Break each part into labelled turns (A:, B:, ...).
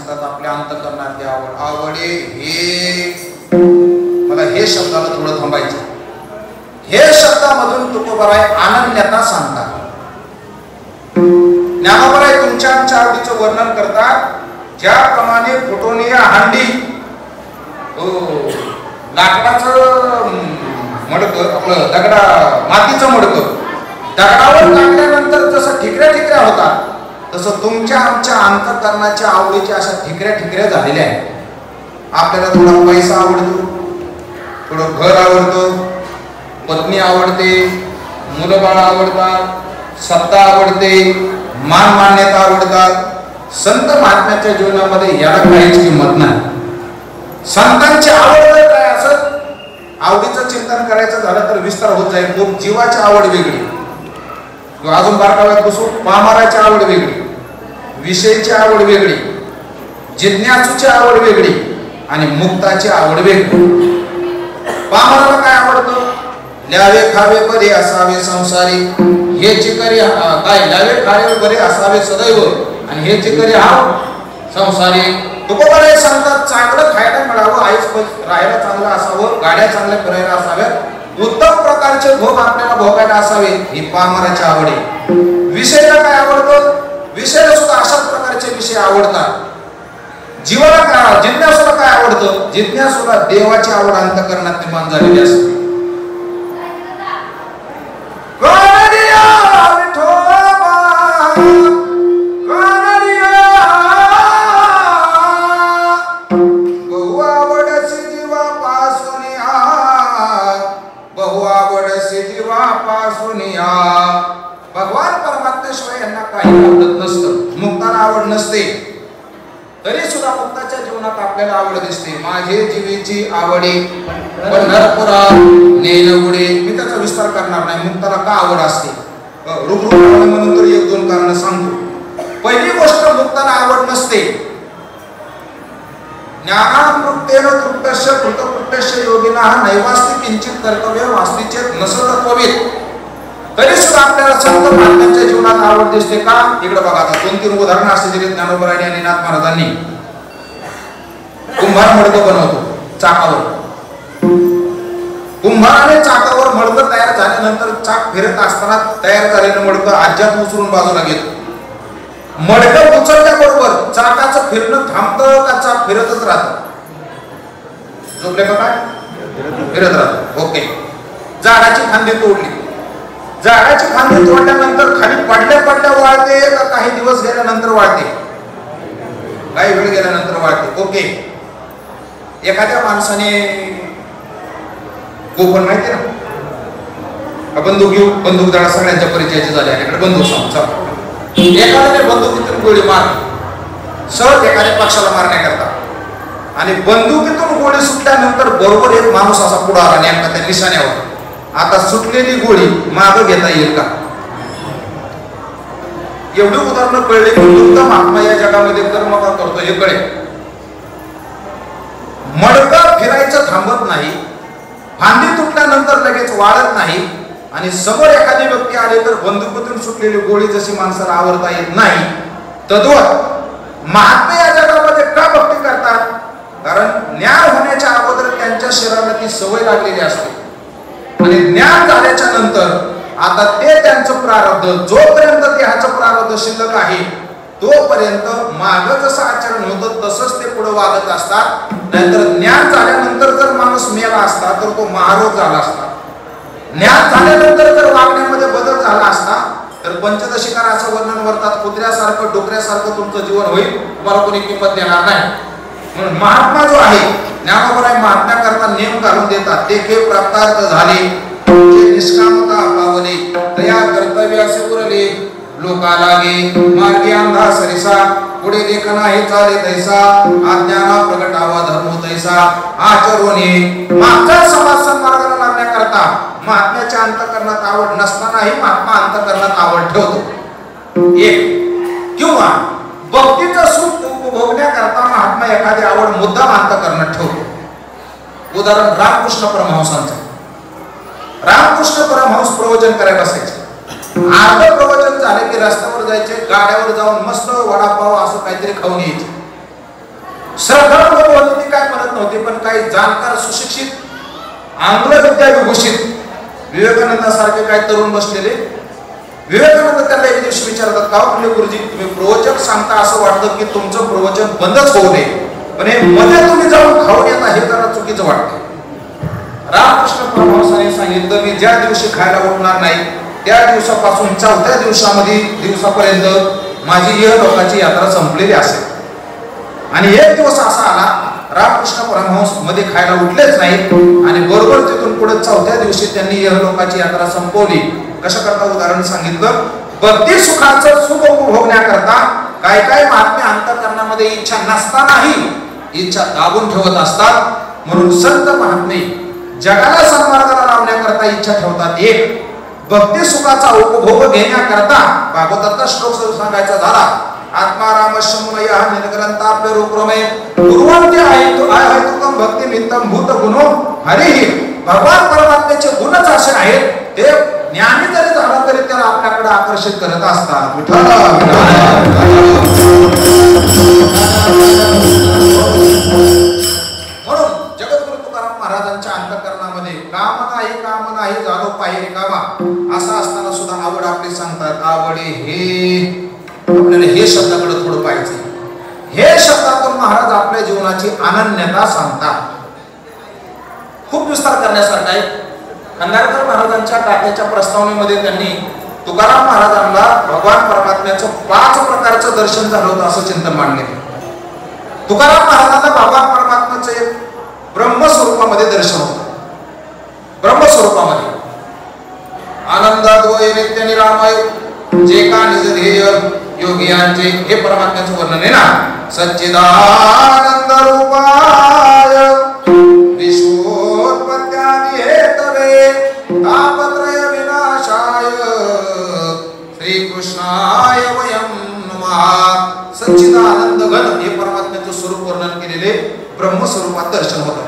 A: सांगतात आपल्या अंतःकरणातली आवड. आवडे हे, मला हे शब्दाला थोडं थांबायचं. हे शब्दामधून तुकोबाराय अनन्यता सांगतात. ज्ञानोबाराय तुमच्या आमच्या आवडीचं वर्णन करतात. ज्याप्रमाणे फुटोनी हांडी लाकडाचं मडकं, आपलं दगडा मातीचं मडकं दगडावर टाकल्यानंतर जसं ठिकऱ्या ठिकऱ्या होतात, तसं तुमच्या आमच्या अंतःकरणाच्या आवडीच्या अशा ठिकऱ्या ठिकऱ्या झालेल्या आहेत. आपल्याला थोडा पैसा आवडतो, थोडं घर आवडतं, पत्नी आवडते, मुलं बाळ आवडतात, सत्ता आवडते, मान मान्यता आवडतात. संत महात्म्याच्या जीवनामध्ये याला काहीच किंमत नाही. संतांची आवड काय असत, आवडीचं चिंतन करायचं झालं तर विस्तार होत जाईल. खूप जीवाची आवड वेगळी, अजून बारकाव्यात बसू, पामाराची आवड वेगळी, विषयीची आवड वेगळी, जिज्ञासूची आवड वेगळी आणि मुक्ताची आवड वेगळी. पामराला काय आवडतं, ल्यावे खावे बरे असावे संसारी, हे चिकरी काय ल्यावे खावे बरे असावे सदैव, आणि हे चिकरी हा संसारी. तुकोबाराय सांगतात चांगलं खायला मिळावं, आईच राहायला चांगलं असावं, गाड्या चांगल्या फिरायला असाव्यात, उत्तम प्रकारचे भोग आपल्याला भोगायला असावे, ही पामराची आवड आहे. विषयाला काय आवडतं, विषयाला सुद्धा अशाच प्रकारचे विषय आवडतात. जीवाला काय, जिज्ञासूला काय आवडतं, जिज्ञासूला देवाची आवड अंतःकरणात निर्माण झालेली असते. भगवान परमात्मेशिवाय यांना काही आवडत नसतं, मुक्ताला आवड नसते. तरी सुद्धा मुक्ताच्या जीवनात आपल्याला आवड दिसते. माझे जीवेची आवडे पंढरपुरा नेनगुडे. मी त्याचा विस्तार करणार नाही. मुक्ताला का आवड असते रुग्रुप म्हणून तर एक दोन कारण सांगतो. पहिली गोष्ट, मुक्ताला आवड नसते. ज्ञानामृतेन तृप्तस्य कृतकृत्यस्य योगिनः नैवास्ति किंचित कर्तव्य वास्ति चेत नसतत्ववित्. तरी सुद्धा आपल्याला संत महात्म्यांच्या जीवनात आवड दिसते का? इकडे बघा, आता 2-3 उदाहरणं असे दिली ज्ञानोबारायांनी आणि नाथ महाराजांनी. कुंभार मडकं बनवतो चाकावर. कुंभाराने चाकावर मडकं तयार झाल्यानंतर चाक फिरत असताना तयार झालेलं मडकं आज्यात उचलून बाजूला घेतो. मडकं उचलल्याबरोबर चाकाचं फिरणं थांबतं का चाक फिरतच राहतं? झोपले का काय? फिरत राहतं. ओके. झाडाची फांदी तोडली. झाडाची फांदी तोडल्यानंतर खाली पडल्या वाळते का काही दिवस गेल्यानंतर वाळते? काही वेळ गेल्यानंतर वाळते. ओके. एखाद्या माणसाने गोपन माहिती ना, बंदूक घेऊ, बंदूकदार सगळ्यांच्या परिचयाचे झाले. इकडे बंदूक सांग. एखाद्याने बंदुकीतून गोळी मारली सहज एखाद्या पक्षाला मारण्याकरता, आणि बंदुकीतून गोळी सुटल्यानंतर बरोबर एक माणूस असा पुढे आला नेमका त्या निशाण्यावर. आता सुटलेली गोळी मागं घेता येईल का? एवढी उदाहरणं कळले की उत्तम आत्मा या जगामध्ये कर्म का करतो हे कळेल. मडकं फिरायचं थांबत नाही, फांदी तुटल्यानंतर लगेच वाढत नाही, आणि समोर एखादी व्यक्ती आली तर बंदुकीतून सुटलेली गोळी जशी माणसाला आवरता येत नाही, तद्वत महात्मे या जगामध्ये का भक्ती करतात? कारण ज्ञान होण्याच्या अगोदर त्यांच्या शरीराला ती सवय लागलेली असते, आणि ज्ञान झाल्याच्या नंतर आता ते त्यांचं प्रारब्ध, जोपर्यंत देहाचं प्रारब्ध शिल्लक आहे तोपर्यंत मागं जसं आचरण होतं तसंच ते पुढे वागत असतात. नाहीतर ज्ञान झाल्यानंतर जर माणूस मेला असता तर तो महारोग झाला असता. ज्ञान झाल्यानंतर जर वागण्यामध्ये बदल झाला असता तर पंचदशिकार असं वर्णन करतात, कुत्र्यासारखं डोकऱ्यासारखं तुमचं जीवन होईल, तुम्हाला कोणी किंमत देणार नाही. म्हणून महात्मा जो आहे, ज्ञानोबाराय महात्म्या करता नेम घालून देतात. ते के प्राप्तार्थ झाले, जे निष्कामता पावले, तया कर्तव्य असे पुरले, लोका लागे मार्गी अंधा सरिसा, पुढे देखना हे चाले तैसा, अज्ञाना प्रगटावा धर्म तैसा, आचरोने. मागचा समाज सन्मार्गाला लागण्याकरता महात्म्याच्या अंतःकरणात आवड नसतानाही महात्मा अंतःकरणात आवड ठेवतो. एक किंवा भक्तीचं सुख उपभोगण्याकरता महात्मा एखादी आवड मुद्दाम अंतःकरणात ठेवतो. उदाहरण रामकृष्ण परमहंसांचं. रामकृष्ण परमहंस प्रवचन करायला बसायचे. अर्ध प्रवचन झाले की रस्त्यावर जायचे, गाड्यावर जाऊन मस्त वडापाव असं काहीतरी खाऊन यायचे. श्रद्धाळू लोक होते ते काय म्हणत नव्हते, पण काही जाणकार सुशिक्षित आंग्ल विद्या विभूषित विवेकानंदासारखे काही तरुण बसलेले. विवेकानंद त्यांना एक दिवशी विचारतात, का म्हणले गुरुजी तुम्ही प्रवचन सांगता असं वाटतं की तुमचं प्रवचन बंदच होऊ नये, पण हे मध्ये तुम्ही जाऊन खाऊन येता हे जरा चुकीचं वाटतं. रामकृष्ण परमहंसांनी सांगितलं मी ज्या दिवशी खायला उठणार नाही त्या दिवसापासून चौथ्या दिवसापर्यंत माझी इहलोकाची यात्रा संपलेली असेल. आणि एक दिवस असा आला रामकृष्ण परमहंस मध्ये खायला उठलेच नाही आणि बरोबर तिथून पुढे चौथ्या दिवशी त्यांनी इहलोकाची यात्रा संपवली. कशा करता उदाहरण सांगितलं, बद्धी सुखाचं सुख उपभोगण्याकरता काय काय महात्मे अंतःकरणामध्ये इच्छा नसतानाही इच्छा दाबून ठेवत असतात. म्हणून संत महात्मे जगाला सन्मार्गाला लावण्याकरता इच्छा ठेवतात. एक भक्ती सुखाचा उपभोग घेण्याकरता भागवताचा श्लोक सांगायचा झाला, आत्मारामशमुनय निर्ग्रंथाप्य रूपरमे गुरुवंते आहेतुकम भक्ती नित्यम भूत गुणो हरिहि. भगवान परमात्म्याचे गुणच असे आहेत ते ज्ञानी जरी झाला तरी त्याला आपल्याकडे आकर्षित करत असतात. म्हणून जगद्गुरु तुकाराम महाराजांच्या अंतःकरणामध्ये काम नाही झालो पाहिजे कामा असं असताना सुद्धा आवड आपली सांगतात. आवडे हे आपल्याला हे शब्दाकडे थोडं पाहिजे. हे शब्दातून महाराज आपल्या जीवनाची अनन्यता सांगतात. खूप विस्तार करण्यासारखा आहे. खंडारकर महाराजांच्या टाक्याच्या प्रस्तावनेमध्ये त्यांनी तुकाराम महाराजांना भगवान परमात्म्याचं 5 प्रकारचं दर्शन झालं होतं असं चिंतन मांडले. तुकाराम महाराजांना भगवान परमात्म्याचं एक ब्रह्मस्वरूपामध्ये दर्शन होतं. ब्रह्मस्वरूपामध्ये आनंदात व नित्य निरामय जे का निज ध्येय योगियांचे हे परमात्म्याचं वर्णन आहे ना. सच्चिदानंद रूपाय विश्वोत्पत्त्यादि हेतवे तापत्रय विनाशाय श्रीकृष्णाय वयं नमः. सच्चिदानंद घन हे परमात्म्याचं स्वरूप वर्णन केलेले ब्रह्मस्वरूपात दर्शन होतं.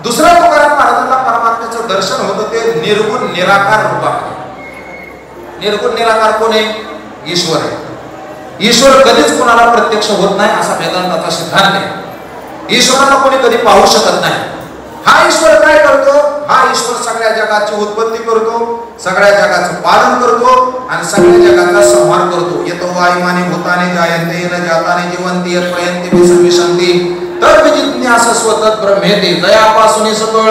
A: दुसरा तुकाराम महाराजांना परमात्म्याचं दर्शन होतं ते निर्गुण निराकार रूपात. निर्गुण निराकार कोण आहे? ईश्वर आहे. ईश्वर कधीच कोणाला प्रत्यक्ष होत नाही असा वेदांताचा सिद्धांत आहे. ईश्वराला कोणी कधी पाहू शकत नाही. हा ईश्वर काय करतो? हा ईश्वर सगळ्या जगाची उत्पत्ती करतो, सगळ्या जगाचं पालन करतो आणि सगळ्या जगाचा संहार करतो. येतो वायुमाने भूताने जायन्ते न जाताने जीवन्ति यत् प्रयन्ति विसंविशन्ति तद विजिज्ञास स्वतः ब्रह्मेते. जयापासून सकळ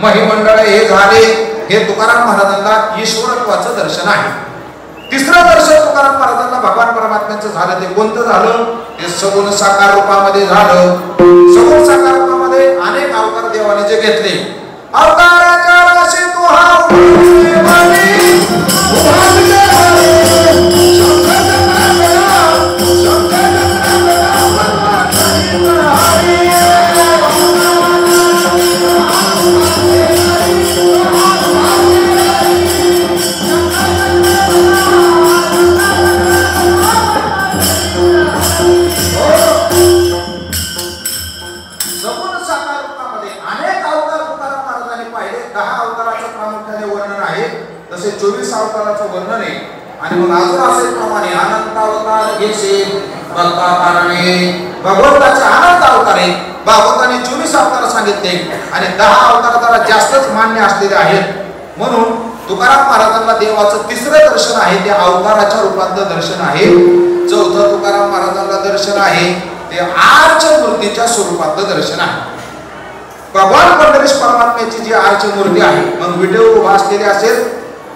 A: महिमंडळ हे झाले. हे तुकाराम महाराजांना ईश्वरत्वाचं दर्शन आहे. तिसरं दर्शन तुकाराम महाराजांना भगवान परमात्म्याचं झालं ते कोणतं झालं? ते सगुण साकार रूपामध्ये झालं. सगुण साकार रूपामध्ये अनेक अवतार देवाने जे घेतले. अवताराच्या राशी तो हा तसे 24 अवताराचं वर्णन आहे. आणि मग अजून असे प्रमाणे अनंत अवतार घेसे भक्ता कारणे भगवंताचे अनंत अवतार आहे. भागवताने 24 अवतार सांगितले आणि 10 अवतार जरा जास्तच मान्य असलेले आहेत. म्हणून तुकाराम महाराजांना देवाचं तिसरं दर्शन आहे ते अवताराच्या रूपातलं दर्शन आहे. चौथं तुकाराम महाराजांना दर्शन आहे ते आर्च मूर्तीच्या स्वरूपातलं दर्शन आहे. भगवान पंढरीश परमात्म्याची जी आर्च मूर्ती आहे, मग व्हिडिओ उभा असलेली असेल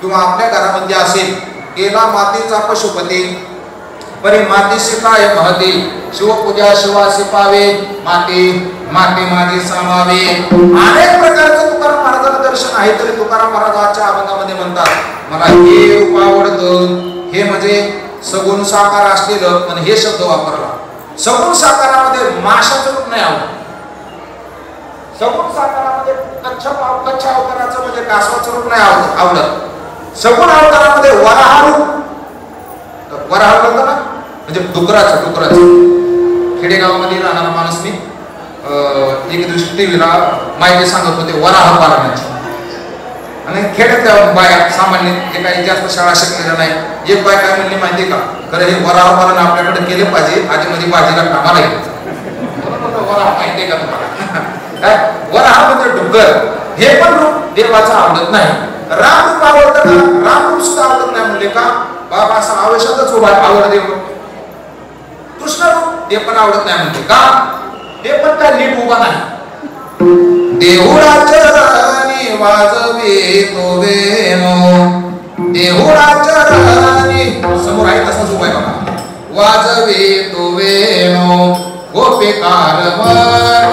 A: किंवा आपल्या घरामध्ये असेल, केला मातीचा पशुपती परी मातीशी काय महती शिवपूजा शिवासी पावे माती माती माझी सामावे. अनेक प्रकारचं तुकाराम महाराजांचं दर्शन आहे. तरी तुकाराम महाराजांच्या अभंगामध्ये म्हणतात मला हे रूप आवडतं. हे म्हणजे सगुण साकार असलेलं, पण हे शब्द वापरला. सगुण साकारामध्ये माशाचं रूप नाही आवडत. सगुण साकारामध्ये कच्छ अवताराचं म्हणजे कासवाचं रूप नाही आवडत. सगुण अवतारामध्ये वराह रूप, वराह होतं ना म्हणजे डुकराचं. खेडेगावामध्ये राहणारा माणूस मी एक दिवशी टीव्हीला माहिती सांगत होते वराह पालनाची. आणि खेड्यातल्या बाया सामान्य जे काही जास्त शाळा शिकलेल्या नाही, एक बाय काय म्हणली माहिती का, खरं हे वराह पालन आपल्याकडे केले पाहिजे. आधी मध्ये बाजीला कामाला येईल. वराह माहितीये का तुम्हाला? काय वराह म्हणजे डुक्कर, हे पण रूप देवाचं आवडत नाही. राम रूप आवडतं का? राम रूप सुद्धा आवडत नाही म्हणले का? बाबा असा आवेशातच उभा आवड देव. कृष्ण रूप ते पण आवडत नाही म्हणते का? ते पण काय नीट उभा नाही. देहुळाच्या राणी वाजवे तो वेणू, देहुळाच्या राणी समोर आहे तसाच उभा आहे बघा. वाजवे तो वेणू गोपिकार म्हणू,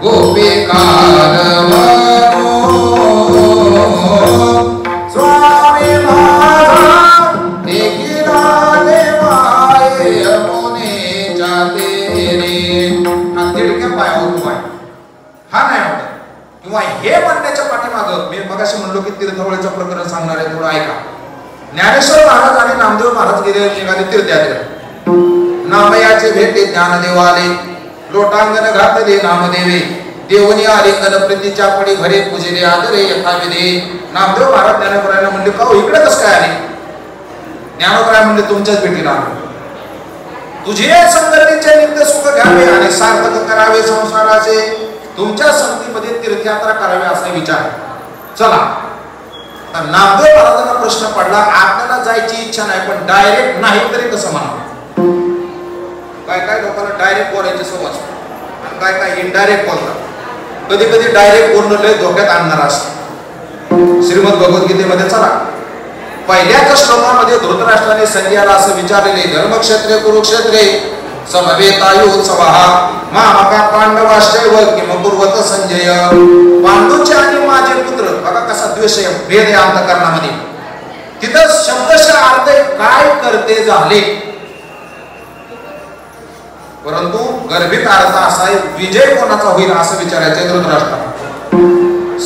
A: गोपिकार म्हणू, स्वामी माझा देखीला देवाय यमुनेच्या तेरी. हा तिडक्या पायावर उभा आहे, हा नाही आवडत. किंवा हे म्हणण्याच्या पाठीमागं मी मगाशी म्हणलो की तीर्थवळीचं प्रकरण सांगणार आहे, थोडं ऐका. ज्ञानेश्वर महाराज आणि नामदेव महाराज गेले निघाले तीर्थयात्रेला. नामयाचे भेटे ज्ञानदेव आले, लोटांगण घातले नामदेवे, देवनी आलिंगन प्रीतीच्या पडी घरे पूजिले आदरे यथाविधे. नामदेव महाराज ज्ञानेश्वरांना म्हणले का इकडे कसं काय आले? ज्ञानेश्वराय म्हणले तुमच्याच भेटीला आलो. तुझे संगतीचे नित्य सुख घ्यावे आणि सार्थक करावे संसाराचे, तुमच्या संगतीमध्ये तीर्थयात्रा करावी असा विचार. चला, नामदेव महाराजांना प्रश्न पडला, आपल्याला जायची इच्छा नाही पण डायरेक्ट नाही तरी कसं म्हणावं? काय काय लोकांना डायरेक्ट बोलायची सवय असते आणि काय काय इनडायरेक्ट बोलतात. कधी कधी डायरेक्ट बोलणं लय धोक्यात आणणार असतं. श्रीमद भगवद्गीतेमध्ये चला, पहिल्याच श्लोकामध्ये धृतराष्ट्राने संजयाला असं विचारलेले, धर्मक्षेत्रे कुरुक्षेत्रे समवेतायुत्सवः मामका पांडवाश्चैव किम कुर्वत संजय. पांडूचे आणि माझे पुत्र, बघा कसा द्वेष आहे, भेद आहे अंतःकरणामध्ये. तिथं शब्दशः अर्थ काय करते झाले, परंतु गर्भित अर्थ असा आहे विजय कोणाचा होईल असं विचारायचे धृतराष्ट्राला.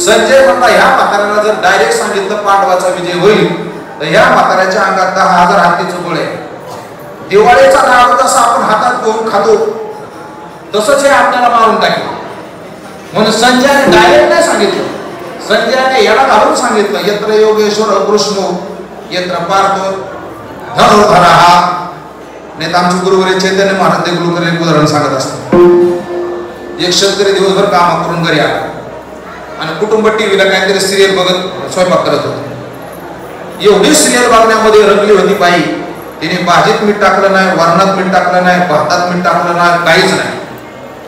A: संजय म्हणला ह्या म्हाताऱ्याला जर डायरेक्ट सांगितलं पांडवाचा विजय होईल तर ह्या म्हाताऱ्याच्या अंगात 10,000 हत्तीचं बळ आहे. दिवाळीचा लाडू जसा आपण हातात घेऊन खातो तसंच हे आपल्याला मारून टाकेल. म्हणून संजयाने डायरेक्ट नाही सांगितलं, संजयाने याला घालून सांगितलं, यत्र योगेश्वर कृष्ण यत्र पार्थो धनुर्धरः. नाही तर आमचे गुरुवरी चैतन्य महाराज देगलूरकर एक उदाहरण सांगत असतात. एक शेतकरी दिवसभर काम करून घरी आला आणि कुटुंब टीव्हीला काहीतरी सिरियल बघत स्वयंपाक करत होते. एवढी सिरियल बघण्यामध्ये रंगली होती बाई, तिने भाजीत मीठ टाकलं नाही, वरणात मीठ टाकलं नाही, भातात मीठ टाकलं नाही, काहीच नाही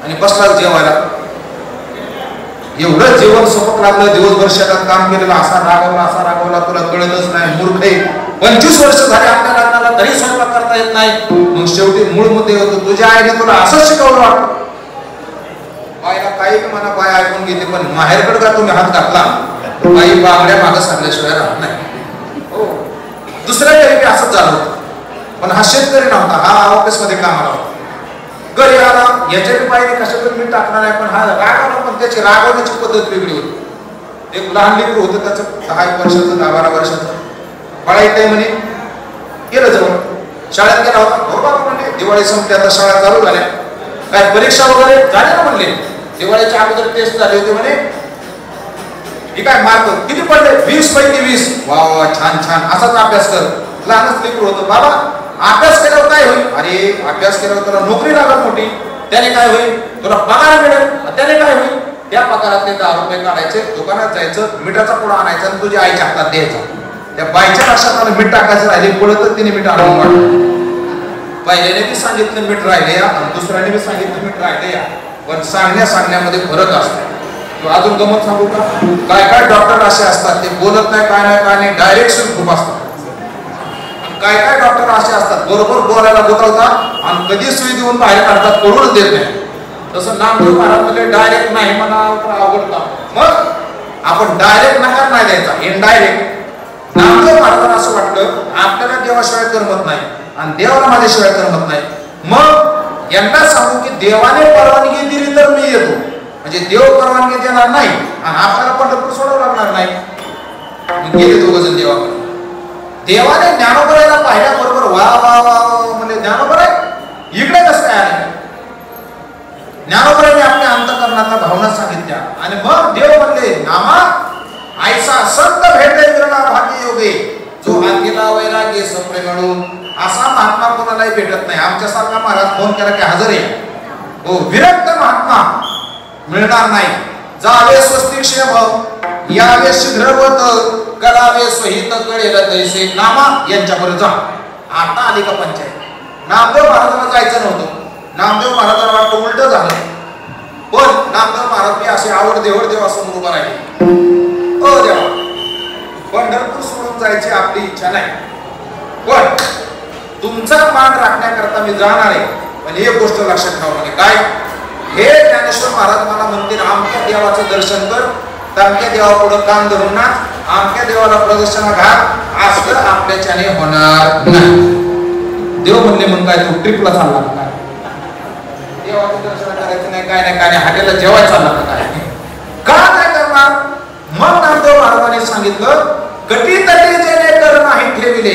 A: आणि बसला जेवायला. एवढं जेवण सपक लागलं, दिवसभर शेतात काम केलेलं, असा रागवला तुला कळतच नाही, मूर्ख आहे. 25 वर्ष झाले आपल्या लग्नाला तरी स्वयंपाक करता येत नाही. मग शेवटी मूळ मुद्दे होतो, तुझ्या आईने तुला असंच शिकवलं वाटतं. बाईला काही म्हणा, बाय ऐकून घेते, पण माहेरकडे का तुम्ही हात घातला बाई बांगड्या मागं सांगल्याशिवाय राहत नाही. हो, दुसऱ्या घरी असंच झालं होतं. पण हा शेतकरी नव्हता, हा ऑफिस मध्ये कामाला होता. घरी आला, याच्या बाईने कशातून मीठ टाकणार नाही, पण हा रागवला, पण त्याची रागवण्याची पद्धत वेगळी होती. एक लहान लेकरू होतं, त्याचं 10 वर्षाचं 10-12 वर्षाचं. बाळा येते म्हणे, गेलं जवळ, शाळेत गेला होता. हो बाबा म्हणले, दिवाळी संपली, आता शाळा चालू झाल्या, काय परीक्षा वगैरे झाल्या ना म्हणले. दिवाळीच्या अगोदर टेस्ट झाले होते म्हणे. ही काय मार्क किती पडले? 20 पैकी 20. वा वा, छान छान, असाच अभ्यास कर. लहानच लेकरू होतं. बाबा अभ्यास केल्यावर काय होईल? अरे अभ्यास केल्यावर तुला नोकरी लागत मोठी, त्याने काय होईल? तुला पगार मिळेल, त्याने काय होईल? त्या पगारातले 10 रुपये काढायचे, दुकानात जायचं, मिठाचा पुडा आणायचा आणि तुझ्या आईच्या हातात द्यायचा. त्या बाईच्या लक्षात आलं मीठ टाकायचं राहिले, पुढे तर तिने मीठ आणून वाटलं. पहिल्याने बी सांगितलं मीठ राहिले या, आणि दुसऱ्याने बी सांगितलं मीठ राहिले या, पण सांगण्यामध्ये फरक असतो. अजून गमत सांगू का? काय काय डॉक्टर असे असतात, ते बोलत नाही, काय नाही, डायरेक्शन खूप असतात. काय काय डॉक्टर असे असतात, बरोबर बोलायला गुतवतात आणि कधी सुई देऊन बाहेर काढतात, कळूनच देत नाही. तसं नामदेव महाराज म्हणजे डायरेक्ट नाही म्हणा आवडतात. मग आपण डायरेक्ट नकार नाही द्यायचा, इनडायरेक्ट. नामदेव महाराजांना असं वाटलं आपल्याला देवाशिवाय करमत नाही आणि देवाला माझ्याशिवाय करमत नाही. मग यांना सांगू की देवाने परवानगी दिली तर मी येतो, म्हणजे देव परवानगी देणार नाही आणि आपल्याला पंढरपूर सोडावं लागणार नाही. गेले 2 जण देवाकडे. देवाने ज्ञानोबरायला पाहिल्याबरोबर वा वा वा म्हणजे ज्ञानोबराय इकडे कसं काय आले? ज्ञानोबराने आपल्या अंतःकरणातल्या भावना सांगितल्या आणि मग देव म्हणले, नामा ऐसा संत भेटे विरला भाग्य योगे, जो अंगिला वैराग्य संप्रेमणू असा महात्मा कोणालाही भेटत नाही. आमच्यासारखा महाराज फोन केला की हजर आहे. हो, विरक्त महात्मा मिळणार नाही. जावे स्वस्तिक क्षेम यावे शीघ्रवत करावे सहित कळेल तैसे नामा यांच्याकडे जा. आता आली का पंचायत. नामदेव महाराजांना जायचं नव्हतं. नामदेव महाराजांना वाटतं उलट झालं. पण नामदेव महाराज मी असे आवड देवासमोर उभा राहिले. ओ देवा, पंढरपूर सोडून जायची आपली इच्छा नाही, पण तुमचा मान राखण्याकरता मी जाणार आहे. पण एक गोष्ट लक्षात ठेवा म्हणजे काय, हे ज्ञानेश्वर महाराज मला म्हणतील आमच्या देवाचं दर्शन कर, तमक्या देवापुढं कान धरून नाच, आमच्या देवाला प्रदर्शना घाल, असं आपल्याच्याने होणार नाही. देव म्हणले मग काय तू ट्रिपला चालला काय, देवाचं दर्शन करायचं नाही, काय नाही काय नाही, हॉटेलला जेवायला चालला काय, का नाही करणार. मग नामदेव महाराजांनी सांगितलं कटी तटी जेणे कर नाही ठेविले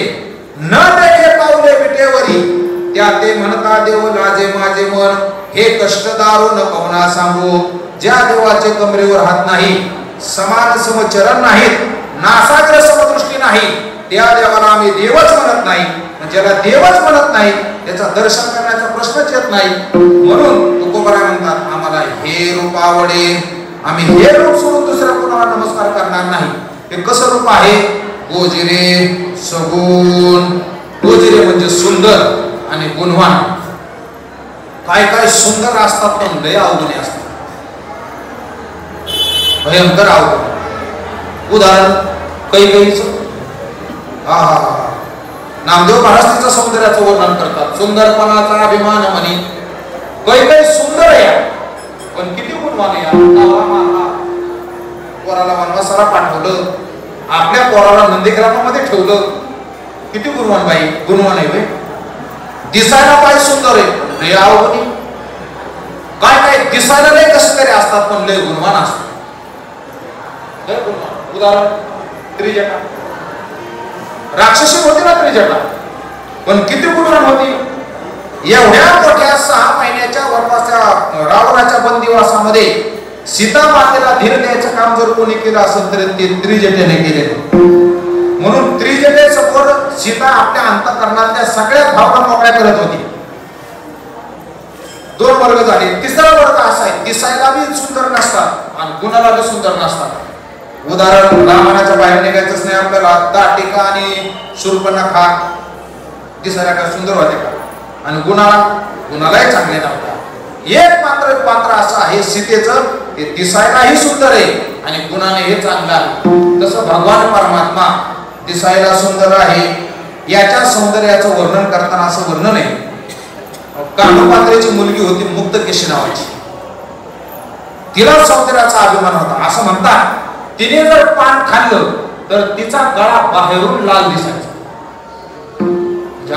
A: न देखे पावले विटेवरी त्या ते म्हणता देव लाजे माझे मन हे कष्टदारो न पवना सांगू. ज्या देवाचे कमरेवर हात नाही, समान समचरण नाहीत, नासाग्र समदृष्टी नाही, त्या देवाला आम्ही देवच म्हणत नाही. ज्याला देवच म्हणत नाही त्याचं दर्शन करण्याचा प्रश्नच येत नाही. म्हणून तुकोबाराय म्हणतात आम्हाला हे रूप आवडे, आम्ही हे रूप सोडून दुसऱ्या कोणाला नमस्कार करणार नाही. हे कसं रूप आहे, गोजिरे सगुण. गोजिरे म्हणजे सुंदर आणि गुणवान. काय काय सुंदर असतात पण लय अवगुणी असतात, भयंकर अवगुण. उदाहरण कैकेयीचं. नामदेव महाराज तिचं सौंदर्याचं वर्णन करतात. सुंदरपणाचा अभिमान म्हणे कैकेयी सुंदर आहे पण किती गुणवान आहे. पोराला वनवासाला पाठवलं, आपल्या पोराला नंदीग्रामामध्ये ठेवलं, किती गुणवान बाई, गुणवान आहे बाई. दिसायला काय सुंदर आहे, लय अवगुणी. काय काय दिसायला लय कसं तरी असतात पण लय गुणवान असतात. उदाहरण त्रिजटा. राक्षसी होती ना त्रिजटा, पण किती गुणवान होती. एवढ्या मोठ्या 6 महिन्याच्या वनवासा रावणाच्या बंदिवासामध्ये सीता मातेला धीर द्यायचं काम जर कोणी केलं असेल तर ते त्रिजटेने केले. म्हणून त्रिजटेसमोर सीता आपल्या अंतःकरणातल्या सगळ्या भावना मोकळ्या करत होती. 2 वर्ग झाले. तिसरा वर्ग असा आहे दिसायला बी सुंदर नसतात आणि गुणाला बी सुंदर नसतात. उदाहरण रामायणाच्या बाहेर निघायचंच नाही आपल्याला. दाटिका आणि शूर्पणखा दिसायला काय सुंदर होते का, आणि गुणालाही चांगले नव्हता. एक मात्र पात्र असं आहे सीतेचं, ते दिसायलाही सुंदर आहे आणि गुणाने हे चांगलं आहे. तसं भगवान परमात्मा दिसायला सुंदर आहे. याच्या सौंदर्याचं वर्णन करताना असं वर्णन आहे. कानोपात्रेची मुलगी होती मुक्तकेशी नावाची. तिला सौंदर्याचा अभिमान होता. असं म्हणतात तिने जर पान खाल्लं तर तिचा गळा बाहेरून लाल दिसायचा.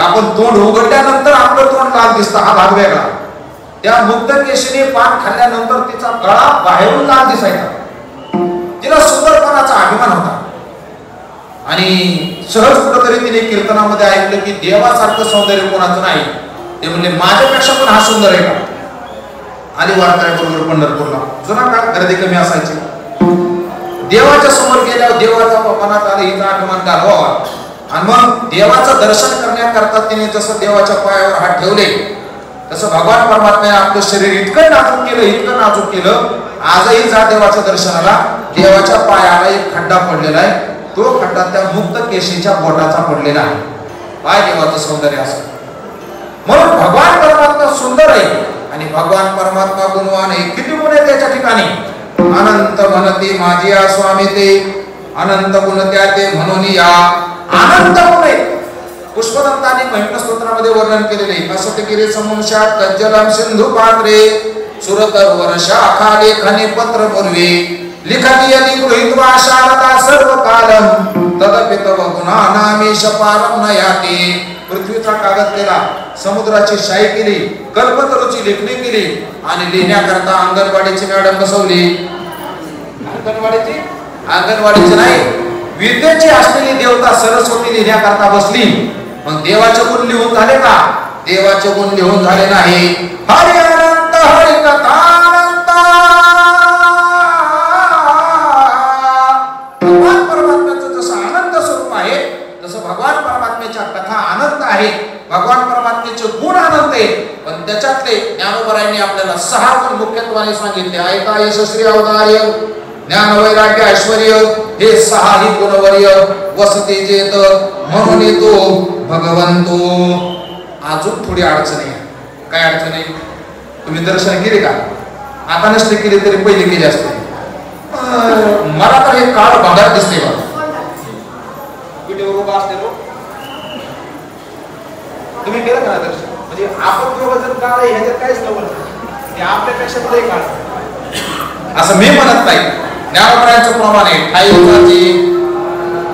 A: आपण तोंड उघडल्यानंतर आपलं तोंड लाल दिसतं, हा भाग वेगळा. त्या मुक्तकेशीने पान खाल्ल्यानंतर तिचा गळा बाहेरून लाल दिसायचा. तिला सुंदरपणाचा अभिमान होता. आणि सहज कुठेतरी तिने कीर्तनामध्ये ऐकलं की देवासारखं सौंदर्य कोणाचं नाही. ते म्हणले माझ्यापेक्षा पण हा सुंदर आहे का. आली वारकऱ्याबरोबर पंढरपूरला. जुना काळ गर्दी कमी असायची. देवाच्या समोर गेल्यावर देवाचा मनात आला हिचा अभिमान घालवावा. आणि मग देवाचं दर्शन करण्याकरता तिने जसं देवाच्या पायावर हात ठेवले तसं भगवान परमात्म्याने आपलं शरीर इतकं नाजूक केलं. आजही जा देवाच्या दर्शनाला, देवाच्या पायाला एक खड्डा पडलेला आहे. तो खड्डा त्या मुक्तकेशीच्या बोटाचा पडलेला आहे. काय देवाचं सौंदर्य असं. म्हणून भगवान परमात्मा सुंदर आहे आणि भगवान परमात्मा गुणवान आहे. किती गुण आहे त्याच्या ठिकाणी. अनंत म्हणते माझी या स्वामी ते, अनंत गुण त्या ते म्हणून या. अनंत गुण आहे. पुष्पदंताने महिमा स्तोत्रामध्ये वर्णन केलेले. असतगिरी समुषात कज्जलम सिंधू पात्रे सुरतर वर्षा खाले खने पत्र पूर्वे लिखती यदि गृहीत्वा शारदा सर्व कालम तदपि तव गुणानामेश पारम नयाति. पृथ्वीचा कागद केला, समुद्राची शाई केली, कल्पतरूची लेखणी केली आणि लिहिण्याकरता अंगणवाडीची मॅडम बसवली. अंगणवाडीची नाही, विद्येची असलेली देवता सरस्वती लिहिण्याकरता बसली. मग देवाचे गुण लिहून झाले का. देवाचे गुण लिहून झाले नाही. हरि अनंत हरि कथा अनंत. भगवान परमात्म्याचं जसं अनंत स्वरूप आहे तसं भगवान परमात्म्याचं परमात्म्याच्या कथा अनंत आहे, भगवान परमात्म्याचे गुण अनंत आहे, पण त्याच्यातले ज्ञानोबरायांनी आपल्याला 6 गुण मुख्यत्वाने सांगितले. ऐका यशस्वी अवधार्य ज्ञान वैराग्य ऐश्वर्य हे 6ही गुणवर्य वसते जेत म्हणून येतो भगवंतो. अजून थोडी अडचण आहे. काय अडचण आहे? तुम्ही दर्शन केले का? आता नसते केले तरी पहिले केले असते. मला तर हे काळ भागात दिसते बा. उभा असते तुम्ही केलं का दर्शन? म्हणजे आपण दोघं जर काळ आहे ह्याच्यात काहीच नव्हतं, आपल्यापेक्षा पुढे काळ असं मी म्हणत नाही. ज्ञानोबरायांचं प्रमाण आहे ठाई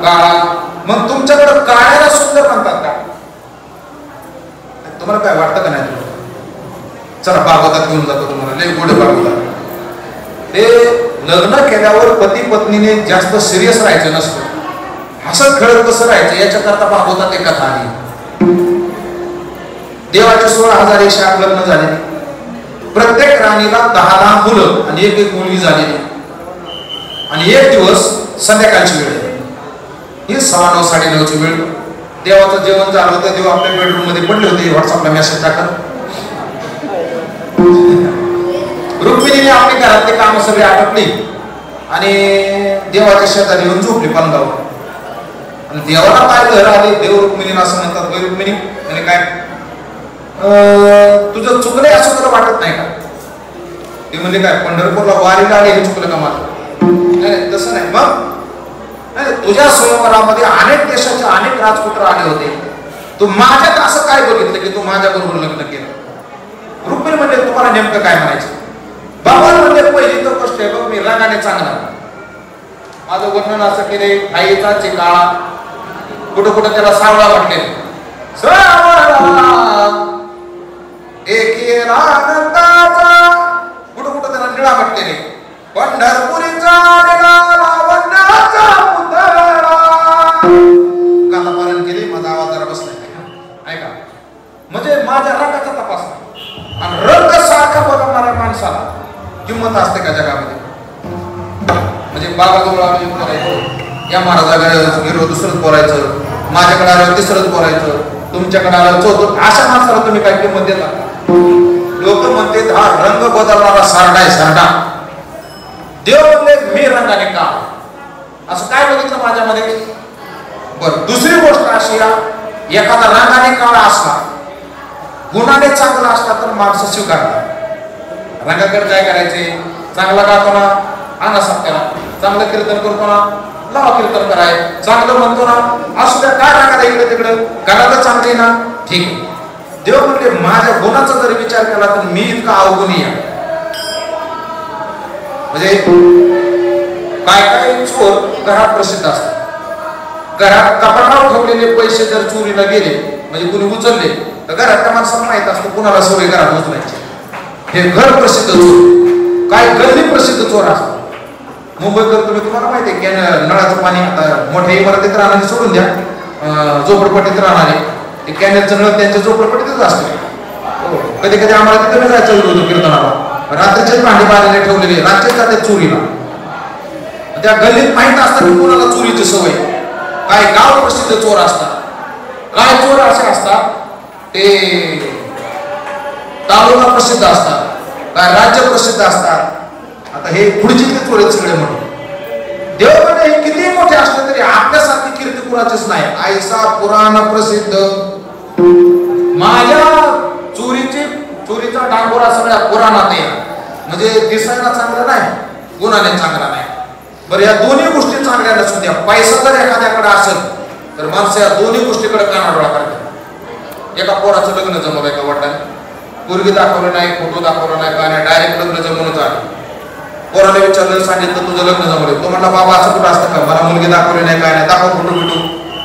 A: काळा. मग तुमच्याकडे काळ्याला सुंदर म्हणतात का? तुम्हाला काय वाटतं का नाही? चला भागवतात घेऊन जातो तुम्हाला, लय गोड भागवतात. ते लग्न केल्यावर पती पत्नीने जास्त सिरियस राहायचं नसतं, हसत खेळत कसं राहायचं याच्याकरता भागवतात एक कथा आली. देवाचे 16,108 लग्न झाले. प्रत्येक राणीला 10 मुलं आणि एक मुलगी झालेली. आणि एक दिवस संध्याकाळची वेळ आहे, ही 9:15 9:30ची वेळ. देवाचं जेवण झालं होतं, देव आपल्या बेडरूम मध्ये पडले होते. व्हॉट्सअपला मेसेज टाकत रुक्मिणीने आपली घरातली कामं सगळी आटपली आणि देवाच्या शेजारी येऊन झोपली पलंगावर. आणि देवाला काय घर आली, देव रुक्मिणीला असं म्हणतात, रुक्मिणी म्हणजे काय तुझं चुकलंय असं तुला वाटत नाही का? ते म्हणजे काय पंढरपूरला वारीला आले हे चुकलं का माझं? नाही तसं नाही. मग तुझ्या स्वयंवरामध्ये अनेक देशाचे अनेक राजपुत्र आले होते, तू माझ्यात असं काय बघितलं की तू माझ्या बरोबर लग्न केलं? रुक्मिणी म्हणजे तुम्हाला नेमकं काय म्हणायचं? भगवान म्हणजे पहिली तर गोष्ट आहे बघ, मी रंगाने चांगला. माझं वर्णन असं केले आईचा चिकाळा, कुठं कुठं त्याला सावळा वाटले, एकी रानंदाचा, कुठं कुठं त्याला निळा वाटले. पंढरपुरीचा लावण्याचा पुतळा गातापालन केली. माझा आवाज जरा बसलाय ऐका. म्हणजे माझ्या रंगाचा तपास आणि रंग सारखा बदलणाऱ्या माणसाला किंमत असते का जगामध्ये? म्हणजे बाबाजवळ आम्ही बोलायचो, या महाराजाकडे गेलो दुसरंच बोलायचं, माझ्याकडे आलं तिसरंच बोलायचं, तुमच्याकडे आलं चौथं. अशा माणसाला तुम्ही काय किंमत देता? लोक म्हणते हा रंग बदलणारा सारडा आहे सारडा. देव म्हणले मी रंगाने का? असं काय बघितलं माझ्यामध्ये? बरं, दुसरी गोष्ट अशी, एखादा रंगाने काळा असला गुणाने चांगला असला तर माणसं स्वीकारतात. रंगाकडे काय करायचे? चांगला गातो ना, आणा सत्याला. चांगलं कीर्तन करतो ना, लावा कीर्तन कराय. चांगलं म्हणतो ना, असू द्या, काय रागाला इकडे तिकडे, घराला चांगली ना, ठीक आहे. देव म्हणजे माझ्या गुणाचा जर विचार केला तर मी इतका अवगुणी आहे. म्हणजे काय काय चोर घरात प्रसिद्ध असतात. घरात कपाटावर ठेवलेले पैसे जर चोरीला गेले म्हणजे कुणी उचलले तर घरातल्या माणसाला माहित असतं कुणाला सवय घरात उचलायची. हे घर प्रसिद्ध चोर, काय गल्ली प्रसिद्ध चोर असतात. मुंबईकर तुम्हाला माहिती आहे की नळाचं पाणी आता मोठ्या इमारतीत राहणारे सोडून द्या, झोपडपट्टीत राहणारे ते कॅनेलचं नळ त्यांच्या झोपडपट्टीतच असतं. कधी कधी आम्हाला तिथे जायचं होतं कीर्तनाला, रात्रीचे भांडी बांधलेले ठेवलेले रात्री जाते चोरीला. त्या गल्लीत माहित असतात की कोणाला चोरीची सवय. काय गाव प्रसिद्ध चोर असतात, काय चोर असे असतात ते तालुका प्रसिद्ध असतात, काय राज्य प्रसिद्ध असतात. आता हे पुढचे चोर आहेत सगळे म्हणून. देव म्हणजे हे किती मोठे असले तरी आपल्यासारखी कीर्ती कुणाचीच नाही. ऐसा पुराण प्रसिद्ध. माझ्या चोरीचा डांगोरा सगळ्या पुराणात आहे. म्हणजे दिसायला चांगला नाही, गुणाने चांगला नाही. बरं, या दोन्ही गोष्टी चांगल्या नसून द्या. पैसा जर एखाद्याकडे असेल तर माणसं या दोन्ही गोष्टीकडे कानाडोळा करतात. एका पोराचं लग्न जमवलं एका वडिलांनी, पोरगी दाखवलं नाही, फोटो दाखवला नाही, काय नाही, डायरेक्ट लग्न जमवूनच आलं. पोराला विचारलं, सांगितलं तुझं लग्न जमवलं. तो म्हणला बाबा असं कुठं असतं का, मला मुलगी दाखवली नाही, काय नाही, दाखव फोटो बिटू.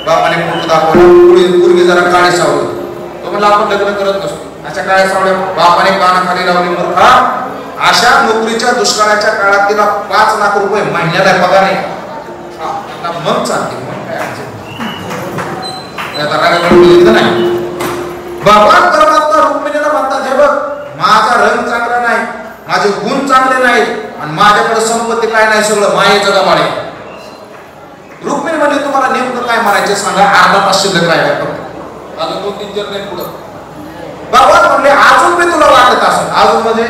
A: बापाने फोटो दाखवला, पोरगी जरा काळी सावली. तो म्हणला आपण लग्न करत नसतो. अशा काळ्या सावल्या बापाने कानाखाली लावली. मूर्खा, अशा नोकरीच्या दुष्काळाच्या काळात तिला 5 लाख रुपये महिन्याला पगार आहे. मग चालते, मग काय अडचण नाही. भगवान परमात्मा रुक्मिणीला म्हणतात, हे बघ माझा रंग चांगला नाही, माझे गुण चांगले नाहीत आणि माझ्याकडे संपत्ती काय नाही, सगळं मायेचं गबाळ आहे. रुक्मिणी म्हणजे तुम्हाला नेमकं काय काय म्हणायचे सांगा, अर्धा तास शिल्लक राहिला फक्त, अजून 2-3 चरण नाही पुढं. भगवान म्हणले अजून मी तुला वाटत असेल, अजून म्हणजे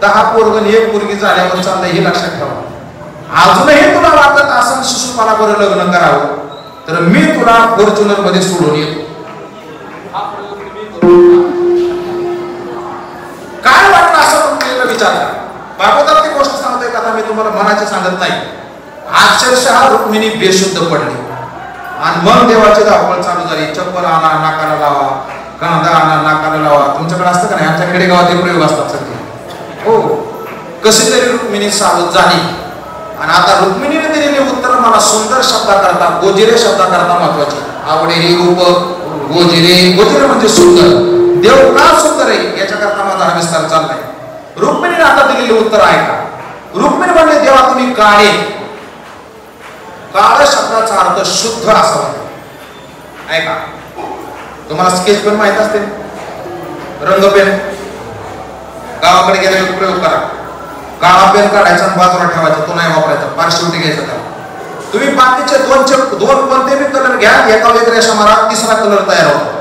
A: 10 पोरगण 1 पोरगी झाल्यावर चाललंय हे लक्षात ठेवा. अजूनही तुला वाटत असेल शिशुपाला बरं लग्न करावं, तर मी तुला फॉर्च्युनर मध्ये सोडून येतो. काय वाटलं असं तुम्ही विचार करा. भागवतात ती गोष्ट सांगतोय कथा, मी तुम्हाला मनाचे सांगत नाही. अक्षरशः रुक्मिणी बेशुद्ध पडली आणि मग देवाची धावपळ चालू झाली. चप्पल आणा नाकाला लावा, कांदा आणा नाकाला लावा. तुमच्याकडे असतं का नाही? आमच्या खेडेगावात हे प्रयोग असतात सगळे. हो, कशी तरी रुक्मिणी सावध झाली आणि आता रुक्मिणीने दिलेली उत्तर मला सुंदर शब्दाकरता, गोजिरे शब्दाकरता महत्वाची. आवडे हे रूप गोजिरे, गोजिरे म्हणजे सुंदर. देव का सुंदर आहे याच्याकरता माझा हा विस्तार चाललाय. रुक्मिणीने आता दिलेले उत्तर आहे का? रुक्मिणी म्हणले देवा तुम्ही काळे. काळ शब्दाचा अर्थ शुद्ध असावा. ऐका, तुम्हाला स्केच पेन माहित असते, रंग पेन. गावाकडे गेल्यावर प्रयोग करा. काळा पेन काढायचा आणि बाजूला ठेवायचा, तो नाही वापरायचा, पार्श्वटी घ्यायचा त्याला. तुम्ही बाकीचे दोन कोणतेही कलर घ्या, एका वेगळ्या रेषा मारा, तिसरा कलर तयार होतो.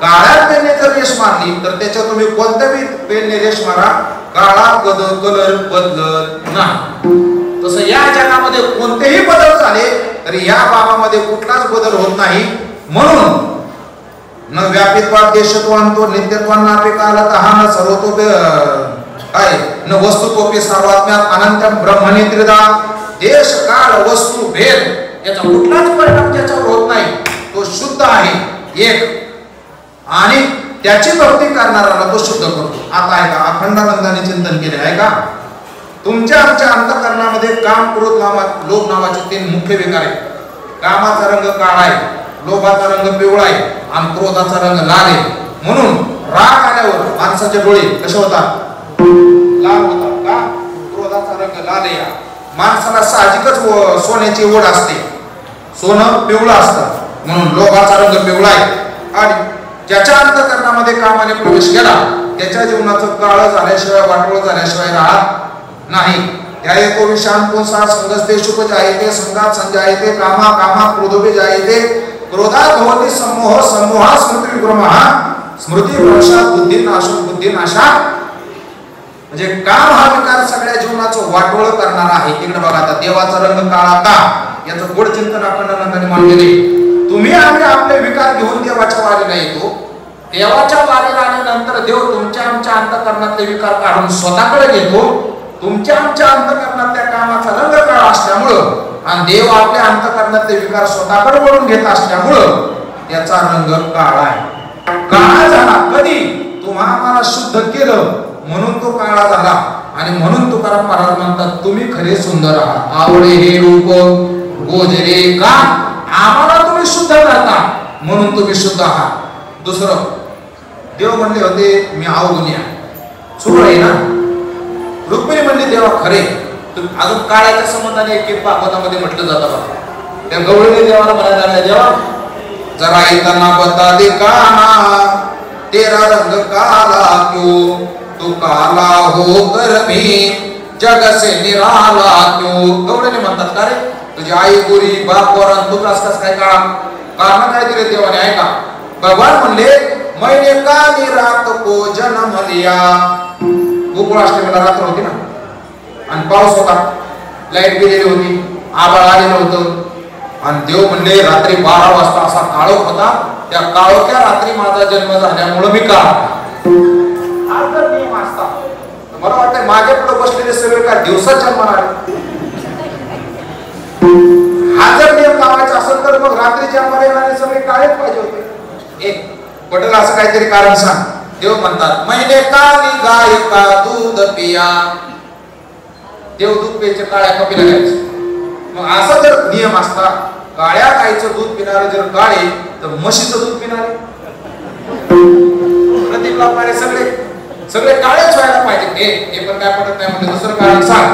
A: काळ्या पेनने जर रेष मारली तर त्याच्यात तुम्ही कोणत्याही पेनने रेष मारा, काळा कलर बदलत नाही. तसं या जगामध्ये कोणतेही बदल झाले तरी या बाबामध्ये कुठलाच बदल होत नाही. म्हणून न व्यापित्वात देशत्वान तो नित्यत्वान नापे कालत हा न सर्वतो काय न वस्तुतोपी सर्वात्म्यात अनंतम ब्रह्मणी त्रिदा. देश काळ वस्तू भेद याचा कुठलाच परिणाम त्याच्यावर होत नाही. तो शुद्ध आहे एक, आणि त्याची भक्ती करणाऱ्याला तो शुद्ध करतो. आता आहे का अखंडानंदाने चिंतन केले आहे का? तुमच्या आमच्या अंतःकरणामध्ये काम, क्रोध, लोभ नावाचे 3 मुख्य विकार आहेत. कामाचा रंग काळा आहे, लोभाचा रंग पिवळा आहे आणि क्रोधाचा रंग लाल आहे. म्हणून राग आल्यावर माणसाचे डोळे कसे होतात? लाल होतात का? क्रोधाचा रंग लाल आहे. माणसाला साहजिकच सोन्याची ओढ असते, सोनं पिवळं असतं म्हणून लोभाचा रंग पिवळा आहे. आणि ज्याच्या अंतःकरणामध्ये कामाने प्रवेश केला त्याच्या जीवनाचं काळ झाल्याशिवाय, वाटोळ झाल्याशिवाय राहत नाही. त्याये तो विषान पुंसा संगस्ते शुभ जायते संगात संजायते कामा कामा क्रोधोपे जायते क्रोधात भवति सम्मोह सम्मोहा स्मृती विभ्रमः स्मृती भ्रंशात बुद्धी नाशो बुद्धी नाशात. म्हणजे काम हा विकार सगळ्या जीवनाचं वाटोळ करणारा आहे. तिकडे बघा आता देवाचा रंग काळा का, याचं गोड चिंतन अखंडानंदाने मांडलेले. तुम्ही आम्ही आपले विकार घेऊन देवाच्या वारीला येतो. देवाच्या वारीला आल्यानंतर देव तुमच्या आमच्या अंतःकरणातले विकार काढून स्वतःकडे घेतो. तुमच्या आमच्या अंतःकरणातल्या कामाचा रंग काळा असल्यामुळं आणि देव आपल्या अंतःकरणातले विकार स्वतःकडे वळून घेत असल्यामुळं त्याचा रंग काळा आहे. काळा झाला कधी? तुम्हा आम्हाला शुद्ध केलं म्हणून तो काळा झाला. आणि म्हणून तुकाराम महाराज म्हणतात तुम्ही खरे सुंदर आहात. आवडे हे रूप गोजरे का? आम्हाला तुम्ही शुद्ध करता म्हणून तुम्ही शुद्ध आहात. दुसरं, देव म्हणले होते मी अवगुणी आहे, चूक आहे ना. रुक्मिणी म्हणली देवा खरे. अजून काळ्याच्या संबंधाने एक भागवतामध्ये म्हटलं जातं बघा. त्या गवळीने देवाला म्हणायला लागल्या देवा जरा इतना बता दे काना तेरा रंग काला क्यों, तू काला हो कर भी जग से निराला क्यों. गवळीने म्हणतात का रे तुझी आई गोरी बाप गोरा तू कस काय काळा? कारण काय दिले देवाने? ऐका, भगवान म्हणले मैंने काली रात को जन्म लिया. गोकुळ अष्टमीला रात्र होती ना आणि पाऊस होता, लाईट गेलेली होती, आभाळ आलेलं होतं आणि देव म्हणले रात्री 12 वाजता असा काळोख होता. त्या काळोख्या रात्री माझा जन्म झाल्यामुळे मी काळा. हा जर नियम असता मला वाटतं माझ्या पुढे बसलेले सगळे काय दिवसात जन्मणार आहे. हा जर नियम लावायचा असेल तर मग रात्री जन्माला येणारे सगळे काळेच पाहिजे होते. एक पटेल असं काहीतरी कारण सांग. देव म्हणतात मैंने काली गाय का दूध पिया. देव दूध प्यायचे काळ्या कपीला घ्यायचे. मग असा जर नियम असता काळ्या गायचं दूध पिणारे जर काळे तर म्हशीचं दूध पिणारे प्रतीक लावणारे सगळे काळेच व्हायला पाहिजे. हे पण काय पडत नाही म्हणजे दुसरं कारण सांग.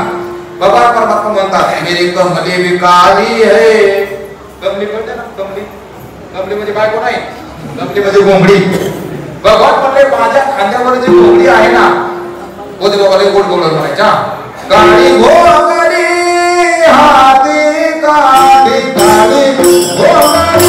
A: भगवान परमात्मा म्हणतात मेरी कमली भी काली है. कमली कळते ना? कमली, कमली म्हणजे बायको नाही, कमली म्हणजे घोंगडी. भगवान म्हणले माझ्या खांद्यावर जी घोंगडी आहे ना गोदे बाबाला गोड गोड म्हणायच्या काळी घोंगडी हाती काळी काळी घोंगडी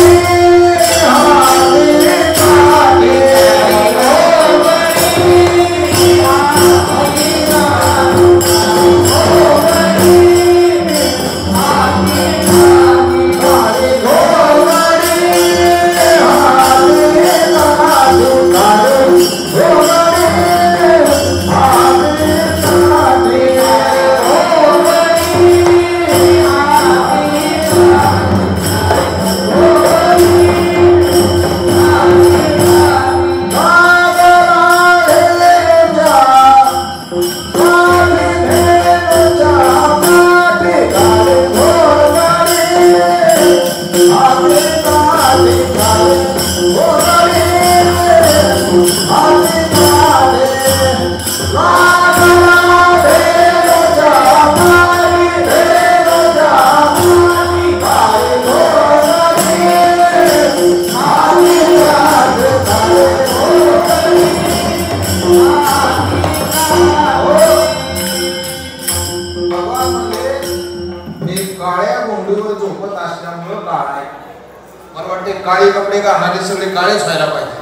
A: वाटते काळे कपडे घालणारे सगळे काळेच व्हायला पाहिजे.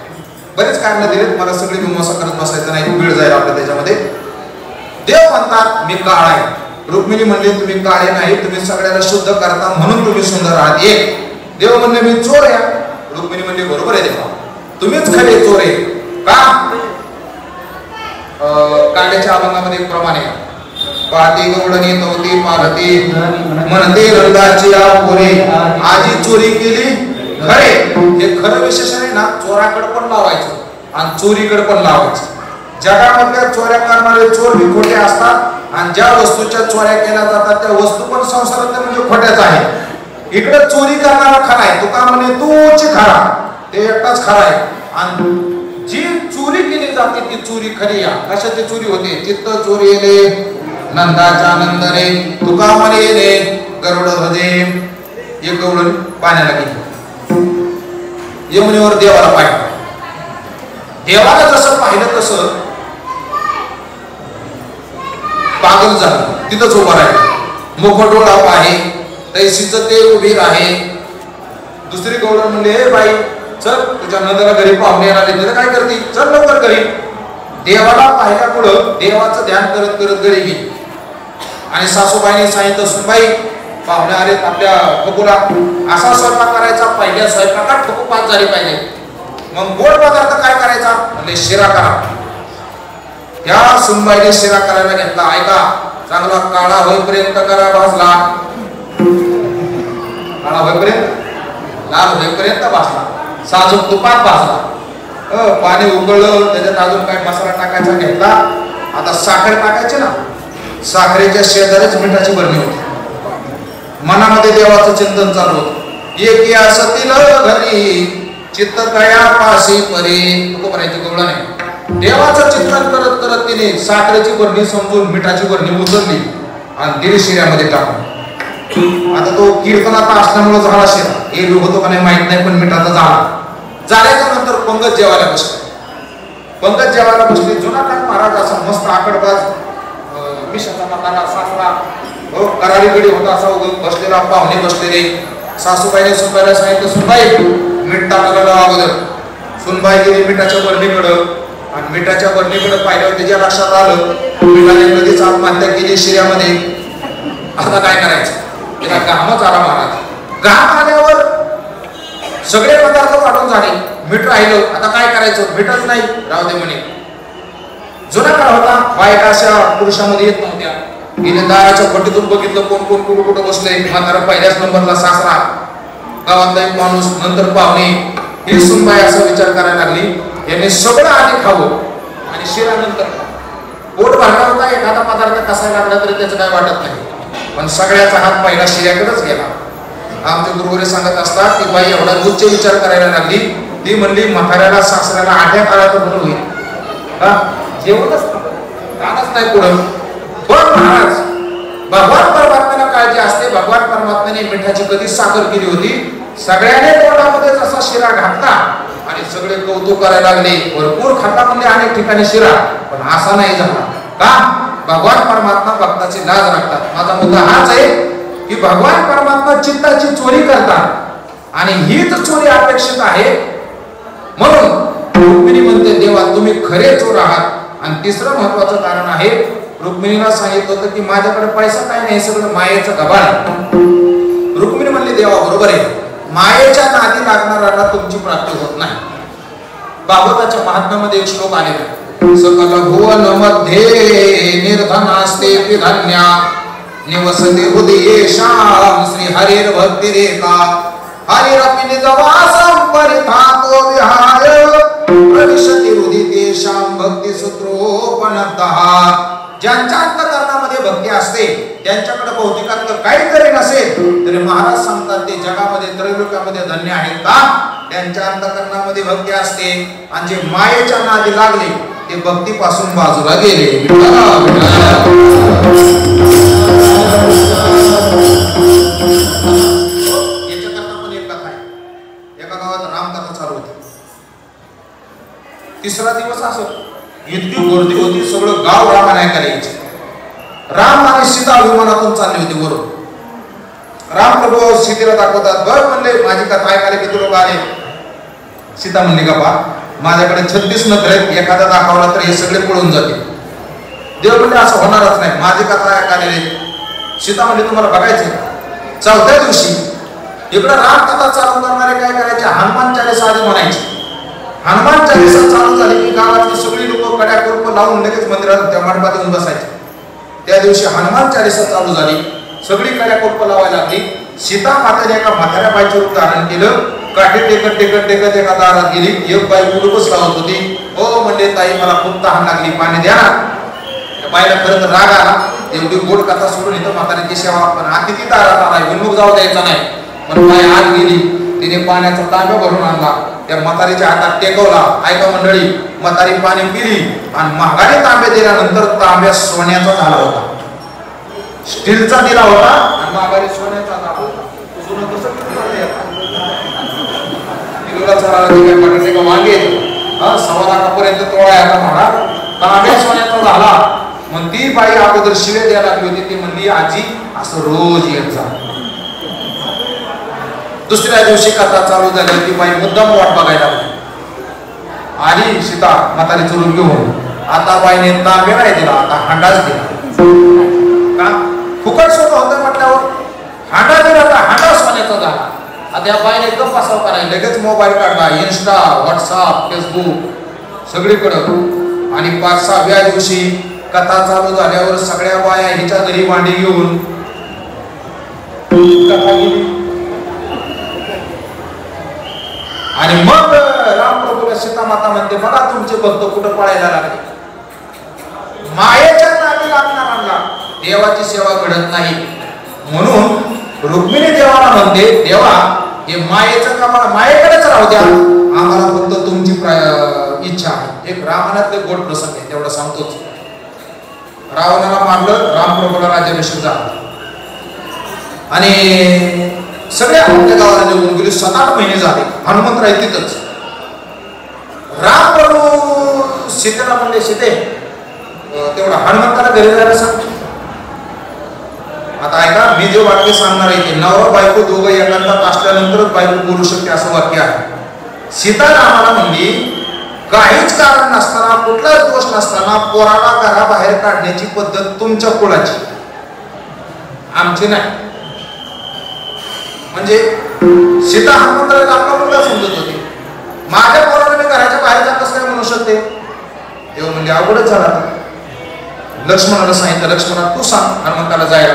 A: बरेच कारण दिलेत, मला सगळे मीमांसा करत बसायचं नाही, वेळ जाईल आपल्या त्याच्यामध्ये. देव म्हणतात मी काळा आहे. रुक्मिणी म्हणली तुम्ही काळे नाही, तुम्ही सगळ्याला शुद्ध करता म्हणून तुम्ही सुंदर आहात. एक देव म्हणले मी चोर आहे. रुक्मिणी म्हणली बरोबर आहे देवा, तुम्हीच खरे चोर आहे. का? कांड्याच्या अभंगामध्ये एक प्रमाण आहे, पाती गवळणी नव्हती पालती म्हणते रंगाची पोरे आजी चोरी केली खरे. हे खरं विशेषण आहे ना, चोराकडे पण लावायचं आणि चोरीकडे पण लावायचं. जगामधल्या चोऱ्या करणारे चोर बी खोटे असतात आणि ज्या वस्तूच्या चोऱ्या केल्या जातात त्या वस्तू पण संसारात म्हणजे खोट्याच आहे. इकडे चोरी करणारा खरा आहे, तुका म्हणे तूच खरा, ते एकटाच खरा आहे. आणि जी चोरी केली जाते ती चोरी खरी आहे. कशाची चोरी होते? चित्त चोरी रे नंदाचा नंद रे, तुका म्हणे रे गरुड ध्वजे. एक गवळण पाण्याला गेली, यमुनेवर देवाला पाहिलं. देवाला जसं पाहिलं तसं पागल झालं, तिथंच उभा राहिलं. मुखडोळा आहे तैसीच ते उभी आहे. दुसरी गवळण म्हणले हे बाई चल, तुझ्या नंदाला घरी पाहुणे येणार आहे, काय करते, चल लवकर घरी. देवाला पाहिल्या पुढं देवाचं ध्यान करत करत घरी गेली. आणि सासूबाईने सांगितलं सुनबाई पाहुणे आले आपल्या ठोकूला, असा स्वयंपाक करायचा, पहिल्या स्वयंपाकात ठोकू पाच झाली पाहिजे. मग गोड पदार्थ काय करायचा? म्हणजे शिरा करा. त्या सुनबाईने शिरा करायला घेतला. ऐका, चांगला काळा होईपर्यंत करा भाजला, काळा होईपर्यंत, लाल होईपर्यंत भाजला, साजूक तुपात भाजला. पाणी उकळलं, त्याच्यात अजून काय मसाला टाकायचा घेतला. आता साखर टाकायची ना, साखरेच्या शेजारीच मिठाची बरणी होती. मनामध्ये देवाचं चिंतन चालू होतं. एक या सतील घरी चित्त तया पासी परी, नको म्हणायची गवळण नाही. देवाचं चिंतन करत करत तिने साखरेची बरणी समजून मिठाची बरणी उचलली आणि दिली शिऱ्यामध्ये टाकून. आता तो कीर्तनाचा असल्यामुळे झाला शिरा, हे होतो का नाही माहित नाही, पण मिठाचा झाला. झाल्याच्या नंतर पंगत जेवायला बसले. पंगत जेवायला बसले. जुना काळ महाराज असा मस्त आकडबाज मिशाचा म्हातारा सासरा करारी गडी होता, असा बसलेला, पाहुणे बसलेले. सासूबाईने सुनबाईला सांगितलं सुनबाई मीठ टाकायला अगोदर. सुनबाई गेली मिठाच्या बरणीकडं आणि मिठाच्या बरणीकडे पाहिल्यावर त्याच्या लक्षात आलं मिठाने कधीच आत्महत्या केली शिऱ्यामध्ये. आता काय करायचं? तिला घामच आला महाराज. घाम आल्यावर सगळे पदार्थ वाढून झाले, मीठ राहिलं. आता काय करायचं? मीठच नाही, राहू दे म्हणे. जुना काळ होता, बायका अशा पुरुषामध्ये येत नव्हत्या. गेले दाराच्या फटीतून बघितलं कोण कोण कुठं कुठं बसले. म्हातारा पहिल्याच नंबरला सासरा, गावातला एक माणूस, नंतर पाहुणे. ही सुनबाई असा विचार करायला लागली याने सगळं आधी खावं आणि शिरा नंतर. पोट भरला होता, एखादा पदार्थ कसा लागला तरी त्याचं काय वाटत नाही, पण सगळ्याचा हात पहिला शिऱ्याकडेच गेला. आमचे गुरुवरे सांगत असतात की बाई एवढा उच्च विचार करायला लागली. ती म्हणली म्हाताऱ्याला सासऱ्याला आठ्या काळात बरं होईल, जेवणच कालच नाही पुढं. पण महाराज भगवान परमात्म्याला काळजी असते. भगवान परमात्म्याने मिठाची कधी साखर केली होती. सगळ्याने तोंडामध्ये जसा शिरा घातला आणि सगळे कौतुक करायला लागले. भरपूर खाता म्हणजे अनेक ठिकाणी शिरा, पण असा नाही झाला. का? भगवान परमात्मा भक्ताची लाज राखतात. माझा मुद्दा हाच आहे की भगवान परमात्मा चित्ताची चोरी करतात आणि हीच चोरी अपेक्षित आहे. म्हणून रुक्मिणी म्हणते देवा तुम्ही खरे चोर आहात. आणि तिसरं महत्वाचं कारण आहे, रुक्मिणीला सांगितलं होतं की माझ्याकडे पैसा काय नाही, सगळं मायेचं गबाळ. रुक्मिणी म्हणली देवा बरोबर आहे, मायेच्या नादी लागणाऱ्याला तुमची प्राप्ती होत नाही. भागवताच्या महात्म्यामध्ये एक श्लोक आलेला, सकल भुवन मध्ये निर्धनास्ते विधन्या निवसते हृदयेषां श्री हरिर भक्ती रेखा हरिरपि निजवासं परिथातो विहाय प्रविशति हृदितेषां भक्ती सूत्रोपनतः. ज्यांच्या अंतःकरणामध्ये भक्ती असते त्यांच्याकडे भौतिकात काही जरी नसेल तरी महाराज सांगतात ते जगामध्ये त्रैलोक्यामध्ये धन्य आहेत. का? त्यांच्या अंतःकरणामध्ये भक्ती असते आणि जे मायेच्या नादी लागले ते भक्तीपासून बाजूला गेले. तिसरा दिवस असं इतकी गर्दी होती, सगळं गाव रामायण ऐकायला यायचे. राम आणि सीता विमानातून चालली होती वरून रामप्रभू सीतेला दाखवतात. बघ म्हणले माझी कथा ऐकायला किती लोक आले. सीता म्हणली का बा माझ्याकडे 36 नखरे आहेत, एखादा दाखवला तर हे सगळे पळून जातील. देव म्हणले असं होणारच नाही, माझी कथा ऐकायला. सीता म्हणली तुम्हाला बघायचे. चौथ्या दिवशी इकडे रामकथा चालू करणारे काय करायचे, हनुमान चालीसा आधी म्हणायचे. हनुमान चालीसा चालू झाली की गावातली सगळी लोक कड्या कुरप लावून लगेच मंदिरात त्या मंडपात येऊन बसायचे. त्या दिवशी हनुमान चालीसा चालू झाली, सगळी कड्या कुरप लावायला लागली. सीता मातेने एका म्हाताऱ्या बाईचं रूप धारण केलं. काठी टेकत टेकत टेकत एका दारात गेली. एक बाई कुलूपच लावत होती. हो म्हणले ताई मला खूप तहान लागली, पाणी द्या ना. त्या बाईला खरं तर राग आला. एवढी गोड कथा सोडून इथं म्हाताऱ्याची सेवा पण अतिथी दारात आलाय, विनमुख जाऊ द्यायचा नाही. पण बाई आत गेली, तिने पाण्याचा तांब्या भरून आणला, त्या म्हातारीच्या हातात टेकवला. ऐका मंडळी, म्हातारी पाणी पिली आणि महागाने तांबे दिल्यानंतर तांब्या सोन्याचा झाला होता. स्टीलचा दिला होता आणि महागाने सोन्याचा झाला होता. सोनं कसं किलोला मागे 1.25 लाखापर्यंत तोळा याचा म्हणा तांब्या सोन्याचा झाला. मग ती बाई अगोदर शिवे द्यायला लागली होती. ती म्हणली आजी असं रोज येत जा. दुसऱ्या दिवशी कथा चालू झाली. ती बाई मुद्दाम वाट बघायला आली. सीता म्हातारी चुरून घेऊन. आता बाईने तांबे नाही दिला, आता हांडाच दिला. का फुकट सोनं होतं म्हटल्यावर हांडा दिला तर हांडा सोन्याचा झाला. आता या बाईने एकदम पासाव करायला लगेच मोबाईल काढला. इन्स्टा, व्हॉट्सअप, फेसबुक सगळीकडं. आणि 5-6व्या दिवशी कथा चालू झाल्यावर सगळ्या बाया हिच्या घरी मांडी घेऊन कथा गेली. आणि मग रामप्रभूला सीता माता म्हणते बघा तुमचे भक्त कुठं पळायला लागले. मायेच्या नादी लागणारा देवाची सेवा घडत नाही. म्हणून रुक्मिणी देवाला म्हणते देवा हे मायेचं कामाला मायेकडेच राहू द्या, आम्हाला फक्त तुमची इच्छा आहे. एक रामायणातले गोड प्रसंग आहे, तेवढं सांगतोच. रावणाला मारलं, रामप्रभूला राज्याभिषेक झाला आणि सगळ्या आपल्या गावाला निघून गेले. 7-8 महिने झाले. हनुमंतराय तिथंच. रामप्रभू सीतेला म्हणले सीते तेवढा हनुमंताला घरी जायला सांग. आता ऐका मी जे वाक्य सांगणार आहे ते नवरा बायको दोघं एकांतात असल्यानंतरच बायको बोलू शकते असं वाक्य आहे. सीता रामाला म्हणली काहीच कारण नसताना कुठलाच दोष नसताना पोराला घराबाहेर काढण्याची पद्धत तुमच्या कुळाची, आमची नाही. म्हणजे सीता हनुमंताला आपला मुलगा समजत होती. माझ्या पोराला मी घराच्या बाहेर जात कसं काय म्हणू शकते. तेव्हा म्हणजे अवघडच झाला. लक्ष्मणाला सांगितलं लक्ष्मणा तू सांग हनुमंताला जायला.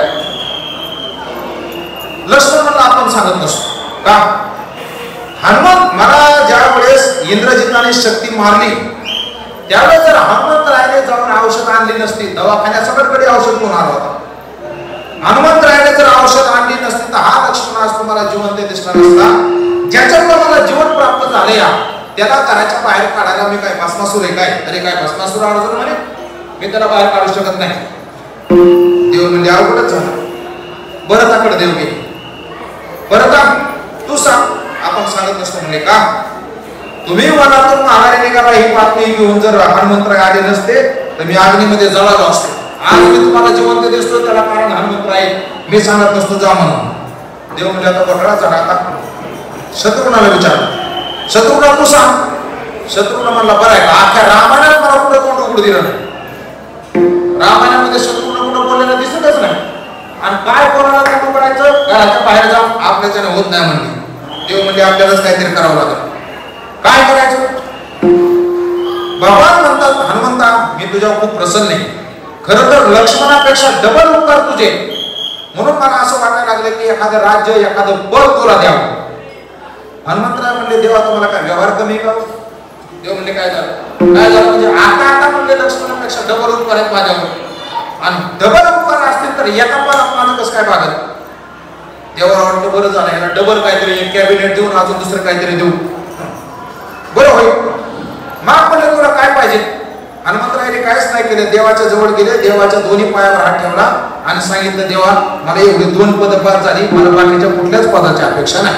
A: लक्ष्मणाला आपण सांगत नसतो का. हनुमंत मला ज्या वेळेस इंद्रजिताने शक्ती मारली त्यावेळेस जर हनुमंतरायाने जाऊन औषध आणली नसती, दवाखान्यात सगळीकडे औषध होणार होता. हनुमंतरायाने जर औषध आणली नसती तर हा लक्ष्मण आज तुम्हाला जिवंत दिसणार असता. ज्याच्यामुळे मला जीवन प्राप्त झाले त्याला घराच्या बाहेर काढायला मी काय भस्मासूर आहे काय. अरे काय भस्मासूर अर्जुन म्हणे मी त्याला बाहेर काढू शकत नाही. देव म्हणजे अवघडच झालं. भरताकडे देव गेले. भरता तू सांग. आपण सांगत नसतो म्हणले का तुम्ही मनातून माघारी निघाला ही बातमी घेऊन जर हनुमंतराय आले नसते तर मी अग्नीमध्ये जळालो असतो. आज मी तुम्हाला जिवंत दिसतो त्याला कारण हनुमंतराय. मी सांगत नसतो जा म्हणून. देव म्हणजे आता बघा झाला. आता शत्रुघ्नाला विचारलं शत्रुघ्ना तू सांग. शत्रुघ्न म्हणला बरं आहे का अख्ख्या रामायणात मला कुठं तोंड उघडू दिलं नाही. रामायणामध्ये शत्रुघ्न कुठं बोललेलं दिसतच नाही. आणि काय कोणाला तोंड उघडायचं घराच्या बाहेर जाऊन आपल्याच्याने होत नाही म्हणले. देव म्हणजे आपल्यालाच काहीतरी करावं लागेल. काय करायचं. भगवान म्हणतात हनुमंता मी तुझ्यावर खूप प्रसन्न आहे. खरं तर लक्ष्मणापेक्षा डबल उपकार तुझे. म्हणून मला असं वाटायला लागलं की एखादं राज्य एखादं पद तुला द्यावं. हनुमंतराय म्हणले देवा तुम्हाला काय व्यवहार कमी का. देव म्हणले काय झालं म्हणजे आता म्हणले लक्ष्मणापेक्षा डबल उपकार आहेत माझ्यावर. आणि डबल उपकार असतील तर एका पदात माझं कसं काय भागत. देवाला वाटलं बरं झालं याला डबल काहीतरी कॅबिनेट देऊन अजून दुसरं काहीतरी देऊ बरं होईल. माग म्हणलं तुला काय पाहिजे. हनुमंतरायाने काहीच नाही केलं. देवाच्या जवळ गेले. देवाच्या दोन्ही पायावर हात ठेवला आणि सांगितलं देवा मला एवढी 2 पदं पास झाली. मला बाकीच्या कुठल्याच पदाची अपेक्षा नाही.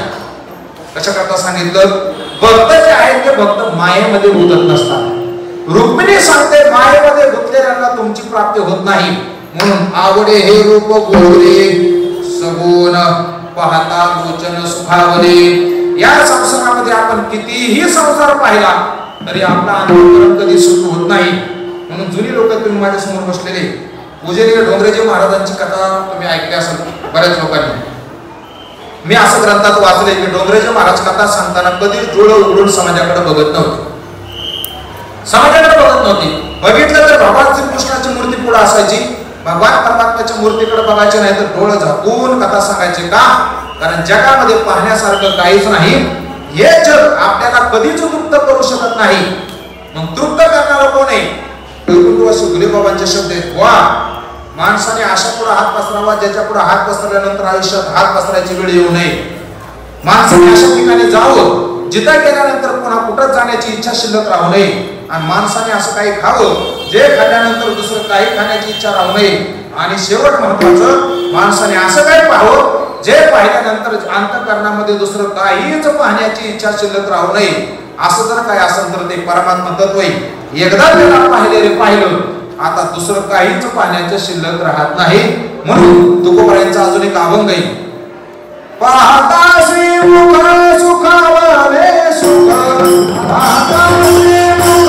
A: कशा करता सांगितलं भक्त जे आहेत ते भक्त मायेमध्ये गुंतत नसतात. रुक्मिणी सांगते मायेमध्ये गुंतलेल्यांना तुमची प्राप्ती होत नाही. म्हणून आवडे हे रूप गोरे सगुण पाहता लोचन सुखावले. या संसारामध्ये आपण कितीही संसार पाहिला तरी आपला अंतःकरण कधी सुख होत नाही. म्हणून जुनी लोक, तुम्ही माझ्या समोर बसलेले पूजनीय डोंगरेजी महाराजांची कथा तुम्ही ऐकली असेल बऱ्याच लोकांनी. मी असं ग्रंथात वाचले की डोंगरेजी महाराज कथा सांगताना कधी डोळे उघडून समाजाकडे बघत नव्हते. समाजाकडे बघत नव्हती. बघितलं तर भगवान श्रीकृष्णाची मूर्ती पुढे असायची, भगवान परमात्म्याच्या मूर्तीकडे बघायचे नाही तर डोळे झाकून कथा सांगायचे. का? कारण जगामध्ये पाहण्यासारखं काहीच नाही. हे जग आपल्याला कधीच तृप्त करू शकत नाही. मग तृप्त करणारा कोण आहे? गुलेबाबांचे शब्द आहेत. वा माणसाने अशा पुढे हात पसरावा ज्याच्या पुढे हात पसरल्यानंतर आयुष्यात हात पसरायची वेळ येऊ नये. माणसाने अशा ठिकाणी जावं जिथं गेल्यानंतर पुन्हा कुठं जाण्याची इच्छा शिल्लक राहू नये. आणि माणसाने असं काही खावं जे खाल्ल्यानंतर दुसरं काही खाण्याची इच्छा राहू नये. आणि शेवट महत्वाचं, माणसाने असं काही पाहावं जे पाहिल्यानंतर अंतःकरणामध्ये दुसरं काहीच पाहण्याची इच्छा शिल्लक राहू नये. असं जर काय असेल तर ते परमात्मा तत्व आहे. एकदा त्याला पाहिलं आता दुसरं काहीच पाहण्याचं शिल्लक राहत नाही. म्हणून तुकोबारायांचा अजून एक अभंग आहे. पाहता श्रीमुख सुखावले सुख, पाहता श्रीमुख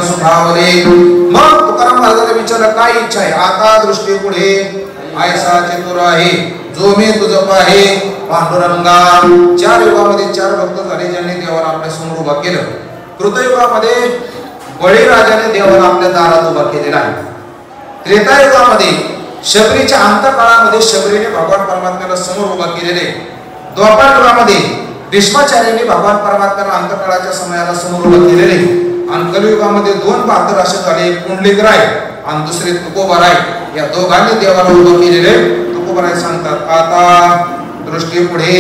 A: सुखावले सुख, मग तुकाराम महाराजांना विचारलं काय इच्छा आहे? आता दृष्टी पुढे ऐसा चतुर आहे जो मी तुझं पाहे पांडुरंगा. 4 युगामध्ये 4 भक्त झाले ज्यांनी देवाला आपल्या समोर उभा केलं. कृतयुगामध्ये बळीराजाने देवाला आपल्या दारात उभा केलेला आहे. त्रेतायुगामध्ये शबरीच्या अंतकाळामध्ये शबरीने भगवान परमात्म्याला समोर उभा केलेले. द्वापार युगामध्ये भीष्माचार्यांनी भगवान परमात्म्याला अंतकाळाच्या समयाला समोर उभा केलेले. आणि कलियुगामध्ये 2 बहादूर असे झाले, एक पुंडलिकराय आणि दुसरे तुकोबाराय. या दोघांनी देवाला उभं केलेले. तुकोबाराय सांगतात आता दृष्टी पुढे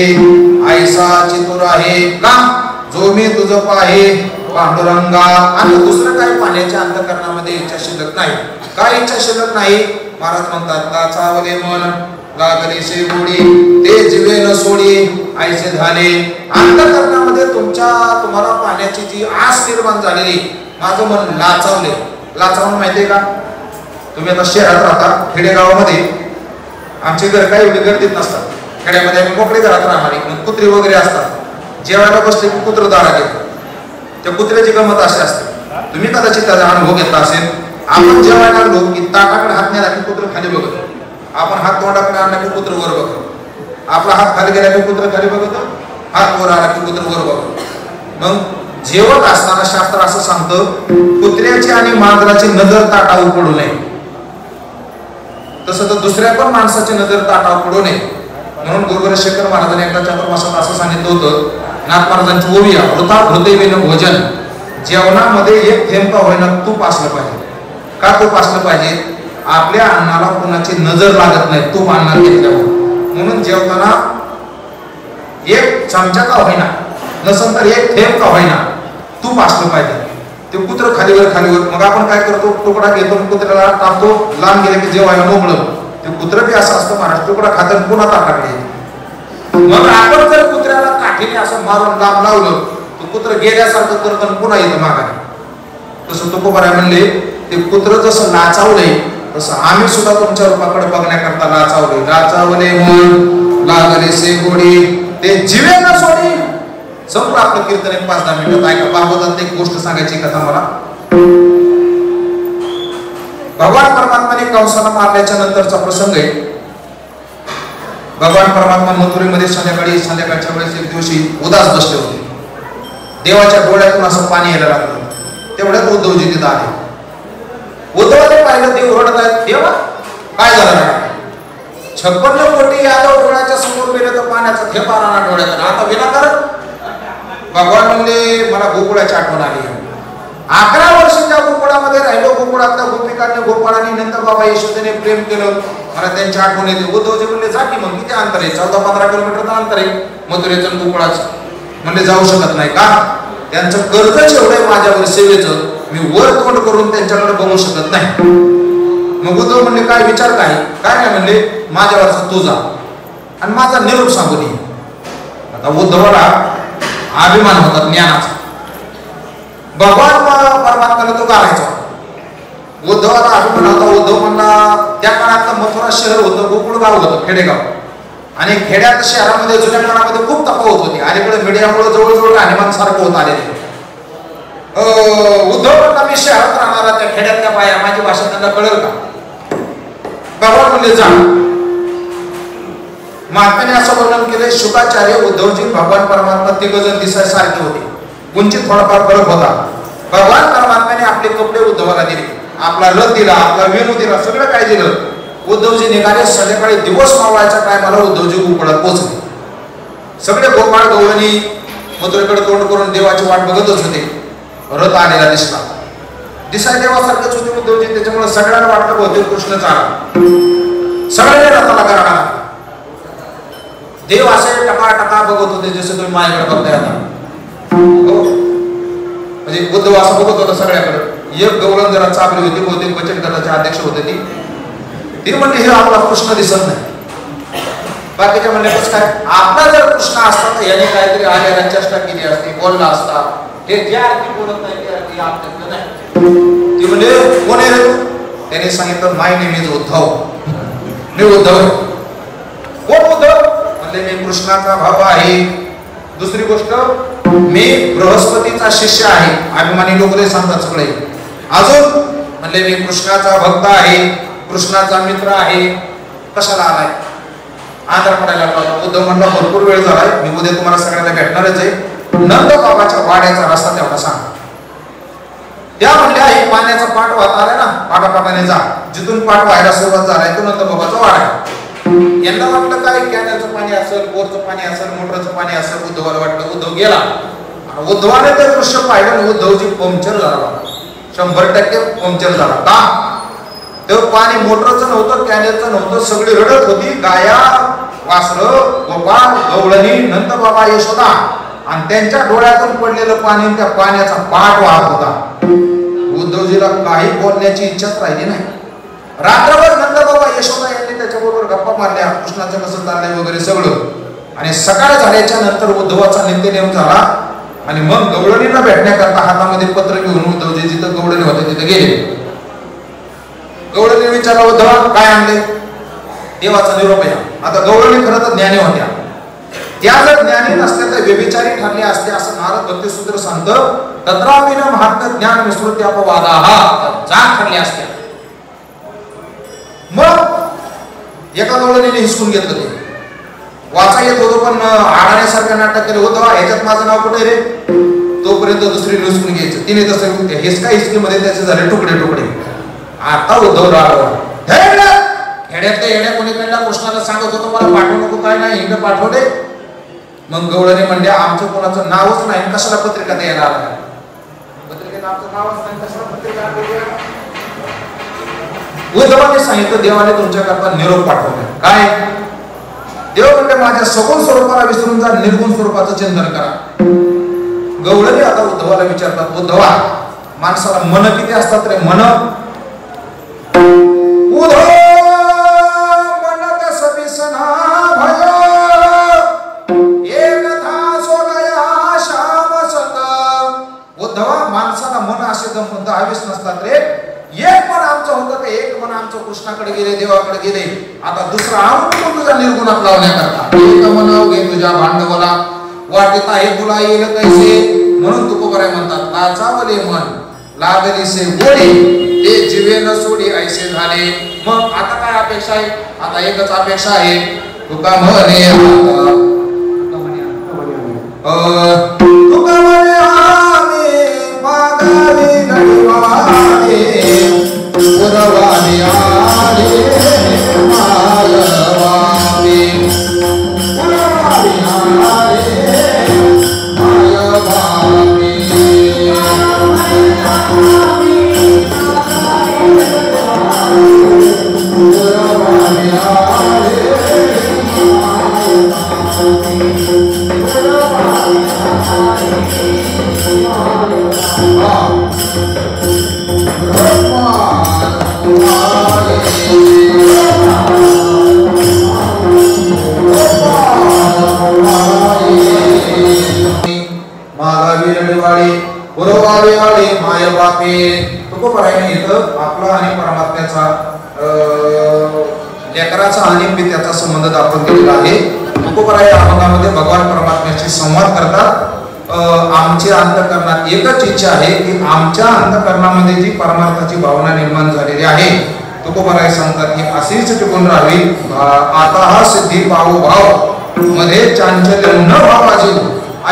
A: ऐसा चतुर आहे का जो मी तुझं पाहे पांडुरंगा. आणि दुसरं काही पाण्याच्या अंतःकरणामध्ये इच्छा शिल्लक नाही. काय इच्छा शिल्लक नाही? महाराज म्हणतात लाचावले मन लागलीसे गोडी ते जीवे न सोडी ऐसे झाले. अंतःकरणामध्ये तुम्हाला पाहण्याची जी आस निर्माण झालेली, माझं मन लाचावले. लाचावून माहितीये का? तुम्ही आता शहरात राहता, खेडेगावामध्ये आमचे घर काही एवढी गर्दीत नसतात. खेड्यामध्ये आम्ही मोकळे घरात राहणारी कुत्री वगैरे असतात. जेवायला बसले की कुत्र दारा घेतो. त्या कुत्र्याची गमत अशी असते, तुम्ही कदाचित त्याचा अनुभव घेतला असेल. आपण जेवायला लागलो की ताटाकडे हात नाही की कुत्र खाली बघत. आपण हात तोंडाकडे आणला की कुत्र वर बघत. आपला हात खाली गेला की कुत्र खाली बघत, हात वर आला की कुत्र वर बघत. मग जेवत असताना शास्त्र असं सांगतं कुत्र्याची आणि मांजराची नजर ताटावर पडू नये. तसं तर दुसऱ्या पण माणसाची नजर ताटावर पडू नये. म्हणून गुरुवर शेखर महाराजांनी एकदा चातुर्मासात असं सांगितलं होतं, नाथ महाराजांची ओवी आहे, वृथा हृदयवेन भोजन. जेवणामध्ये एक थेंब का होईना तूप असलं पाहिजे. का तूप असलं पाहिजे? आपल्या अन्नाला कोणाची नजर लागत नाही तूप अन्नात घेतल्यावर. म्हणून जेवताना एक चमचा का होईना, नसेल तर एक थेंब का होईना तूप असलं पाहिजे. ते कुत्र खालीवर. मग आपण काय करतो? तुकडा घेतो, कुत्र्याला टाकतो, लांब गेले की जेवायला मोकळं. ते कुत्र बी असं असतं महाराज, तुकडा खातात पुन्हा ताटाकडे येतो. मग आपण जर कुत्र्याला काठीने असं मारून लांब लावलं तर कुत्र गेल्यासारखं करतं पुन्हा येतं मागाने. तसं तुकोबाराय म्हणले ते कुत्र जसं नाचावलंय तसं आम्ही सुद्धा तुमच्या रूपाकडे बघण्याकरता नाचावले. नाचावले मन लागले से गोडी ते जीवे ना सोडी. संपलं आपलं कीर्तन. 5-10 मिनिटात ऐका. भागवतात एक गोष्ट सांगायची कथा मला. भगवान परमात्माने कंसाला मारल्याच्या नंतरचा प्रसंग आहे. भगवान परमात्मा मथुरेमध्ये संध्याकाळच्या वेळेस एक दिवशी उदास बसले होते. देवाच्या डोळ्यातून असं पाणी यायला लागलं. तेवढ्यात उद्धवजी तिथं आले. उद्धवाने पाहिलं देव रडत आहेत. देवा काय झालं? 56 कोटी यादव डोळ्याच्या समोर गेले तर पाण्याचा थेंब आला ना डोळ्यात. आता विनाकारण भगवान म्हणले मला गोकुळाची आठवण आली. 11 वर्ष त्या गोकुळामध्ये राहिलो. गोकुळातल्या गोपिकांनी गोपाळांनी नंदबाबा यशोदेने प्रेम केलं. मला त्यांची आठवण येते. उद्धवजी म्हणले जा की मग. किती अंतर आहे? 14-15 किलोमीटरचं अंतर आहे मथुरेचं गोकुळाचं. म्हणले जाऊ शकत नाही का? त्यांचं कर्ज एवढं माझ्यावर सेवेचं, मी वर तोंड करून त्यांच्याकडे बघू शकत नाही. मग उद्धव म्हणले काय विचार काय? काय नाही म्हणले माझ्यावरचा तू जा आणि माझा निरोप सांगून ये. आता उद्धवाला अभिमान होता ज्ञानाचा. भगवान परमात्म्याला तो घालायचा. उद्धवाला अभिमान होता. उद्धव म्हणला त्या काळात मथुरा शहर होतं, गोकुळ गाव होतं, खेडेगाव. आणि खेड्यात शहरामध्ये जुन्या काळामध्ये खूप तफावत होती. अलीकडे मीडियामुळे जवळजवळ राहणीमान सारखं होत आलेले. उद्धव म्हणला मी शहरात राहणारा त्या खेड्यातल्या बाया, माझी भाषा त्यांना कळेल का? भगवान म्हणले जा. महात्म्याने असं वर्णन केले. शुकाचार्य, उद्धवजी, भगवान परमात्मा तिघजण दिसाय सारखे होते. उंचीत थोडाफार फरक होता. भगवान परमात्म्याने आपले कपडे उद्धवाला दिले, आपला रथ दिला, आपला वेणू दिला, सगळं काय दिलं. उद्धवजी निघाले. संध्याकाळी दिवस मावळायच्या टायमाला उद्धवजी गोकुळात पोहोचले. सगळे गोपाळ गवळणी मथुरेकडे तोंड करून देवाची वाट बघतच होते. रथ आलेला दिसाय देवासारखंच होते उद्धवजी. त्याच्यामुळे सगळ्यांना वाटलं बहुतेक कृष्णच आला. सगळ्यांनी रथाला करणार. देव असे टका बघत होते जसे तुम्ही माझ्याकडे बघताय आता. म्हणजे उद्धव असं बघत होता सगळ्याकडे. एक गवळण जरा चापली होती, बहुतेक बचत गटाचे अध्यक्ष होते. ती म्हणजे हे आपला कृष्ण दिसत नाही. बाकीच्या म्हणले कसं काय? आपला जर कृष्ण असता तर याने काहीतरी आलेला चेष्टा केली असती, बोलला असता. हे ज्या अर्थी बोलत नाही त्या अर्थी आपल्याकडे नाही. ती म्हणजे कोण आहे रे? त्याने सांगितलं माय नेम इज उद्धव. मी उद्धव. कोण उद्धव? म्हणले मी कृष्णाचा भाऊ आहे. दुसरी गोष्ट मी बृहस्पतीचा शिष्य आहे. अभिमानी लोक ते सांगतात सगळे. अजून म्हणले मी कृष्णाचा भक्त आहे, कृष्णाचा मित्र आहे. कशाला आलाय? आधार पडायला लागला. उद्धव म्हणला भरपूर वेळ झालाय, मी उद्या तुम्हाला सगळ्यांना भेटणारच आहे. नंदबाबाच्या वाड्याचा रस्ता तेवढा सांग. त्या म्हणल्या हे पाण्याचा पाठ वाहत आलाय ना, पाठापाठाने जा. जिथून पाठ व्हायला सुरुवात झालाय तो नंदबाबाचा वाडा आहे. यांना वाटलं काय कॅनलचं पाणी असेल, बोरचं पाणी असेल, मोटरचं पाणी असेल. उद्धवाला वाटलं. उद्धव गेला. उद्धवाने ते दृश्य पाहिलं. उद्धवजी पंक्चर झाला. 100% पंक्चर झाला. का? ते पाणी मोटरचं नव्हतं, कॅनलचं नव्हतं. सगळी रडत होती. गाया, वासरं, गोपाळ, गवळणी, नंदबाबा, यशोदा. आणि त्यांच्या डोळ्यातून पडलेलं पाणी त्या पाण्याचा पाठ वाहत होता. उद्धवजीला काही बोलण्याची इच्छाच राहिली नाही. रात्रभर नंदबाबा, यशोदा यांनी त्याच्याबरोबर गप्पा मारल्या. कृष्णाचं कसं चाललंय वगैरे सगळं. आणि सकाळ झाल्याच्या नंतर उद्धवाचा नित्यनेम झाला. आणि मग गवळणीला भेटण्याकरता हातामध्ये पत्र घेऊन उद्धवजी जिथं गवळणी होते तिथे गेले. गवळणी विचारला उद्धवा काय आणले? देवाचा निरोप आहे. आता गवळणी खरं तर ज्ञानी होत्या. त्या जर ज्ञानी नसत्या तर व्यभिचारी ठरले असते असं नारद भक्तिसूत्र सांगतं. तत्राविन महात्म्य ज्ञान विस्मृती अपवादाः जाग ठरल्या असत्या. मग एका गवळणीने हिसकून घेतलं. ते वाचा येत होतं पण आडाण्यासारखं नाटक केलं होतं. ह्याच्यात माझं नाव कुठे रे? तोपर्यंत दुसरी हिसकून घ्यायचं. तिने तसं हिसका हिसकीमध्ये त्याचे झाले तुकडे तुकडे. आता उद्धव राहिला. खेड्यातल्या येड्या कोणीकडला कृष्णाला सांगत होतं मला पाठवू नको काय नाही, हिंग पाठवले. मग गवळणी म्हणले आमचं कोणाचं नावच नाही, कशाला पत्रिका द्यायला आला? पत्रिकेत आमचं नावच नाही, कशाला पत्रिका द्यायला? उद्धवाने सांगितलं देवाने तुमच्याकरता निरोप पाठवला. काय? देव म्हणजे माझ्या सगुण स्वरूपाला विसरून जा, निर्गुण स्वरूपाचं चिंतन करा. गवळणी आता उद्धवाला विचारतात उद्धवा माणसाला मन किती असतात रे? मन उद्धव मनत सविसना भय एक था सोगया श्याम सत. उद्धवा माणसाला मन असे दमवत हवीस नसतात रे. एक मन आमचं होतं ते एक मन आमचं कृष्णाकडे गेले, देवाकडे गेले. आता दुसरा आरोप तुझ्या निर्गुणात लावण्याकरता एक मन घे तुझ्या भांडवला वाटेत आहे तुला येईल कैसे. म्हणून तुकोबराय म्हणतात लाचावले मन लागली से गोडी ते जीवे न सोडी ऐसे झाले. मग आता काय अपेक्षा आहे? आता एकच अपेक्षा आहे. तुका म्हणे तुका म्हणे आम्ही मागावे गडवाने पुरवाने आले मायवावे पुरवाने आले मायवावे. तुकोबरायने इथं आपला आणि परमात्म्याचा लेकराचा आणि पित्याचा संबंध दाखवून दिलेला आहे. तुकोबराय या अभंगामध्ये भगवान परमात्म्याशी संवाद करतात. आमच्या अंतःकरणात एकच इच्छा आहे की आमच्या अंतःकरणामध्ये जी परमार्थाची भावना निर्माण झालेली आहे तुकोबराय सांगतात की अशीच टिकून राहावी. आता हा सिद्धी पाहू भाव मध्ये चांचल्य न भावाजी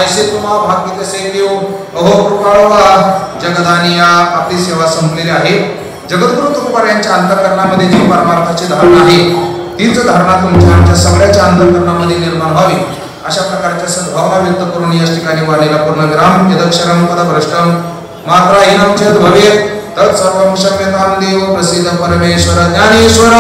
A: ऐसे तुम्हा भाग्य तसे देव अहो कृपाळवा जगदानिया. आपली सेवा संपलेली आहे. जगद्गुरु तुकोबार यांच्या अंतःकरणामध्ये जी परमार्थाची धारणा आहे तीच धारणा तुमच्या आमच्या सगळ्याच्या अंतःकरणामध्ये निर्माण व्हावी अशा प्रकारच्या सद्भावना व्यक्त करून या ठिकाणी वाणीला पूर्णविराम. यदक्षरम पदभ्रष्टम मात्राहीनम चेद भवेत् तत्सर्वं क्षम्यतां देव प्रसीद परमेश्वर ज्ञानेश्वर.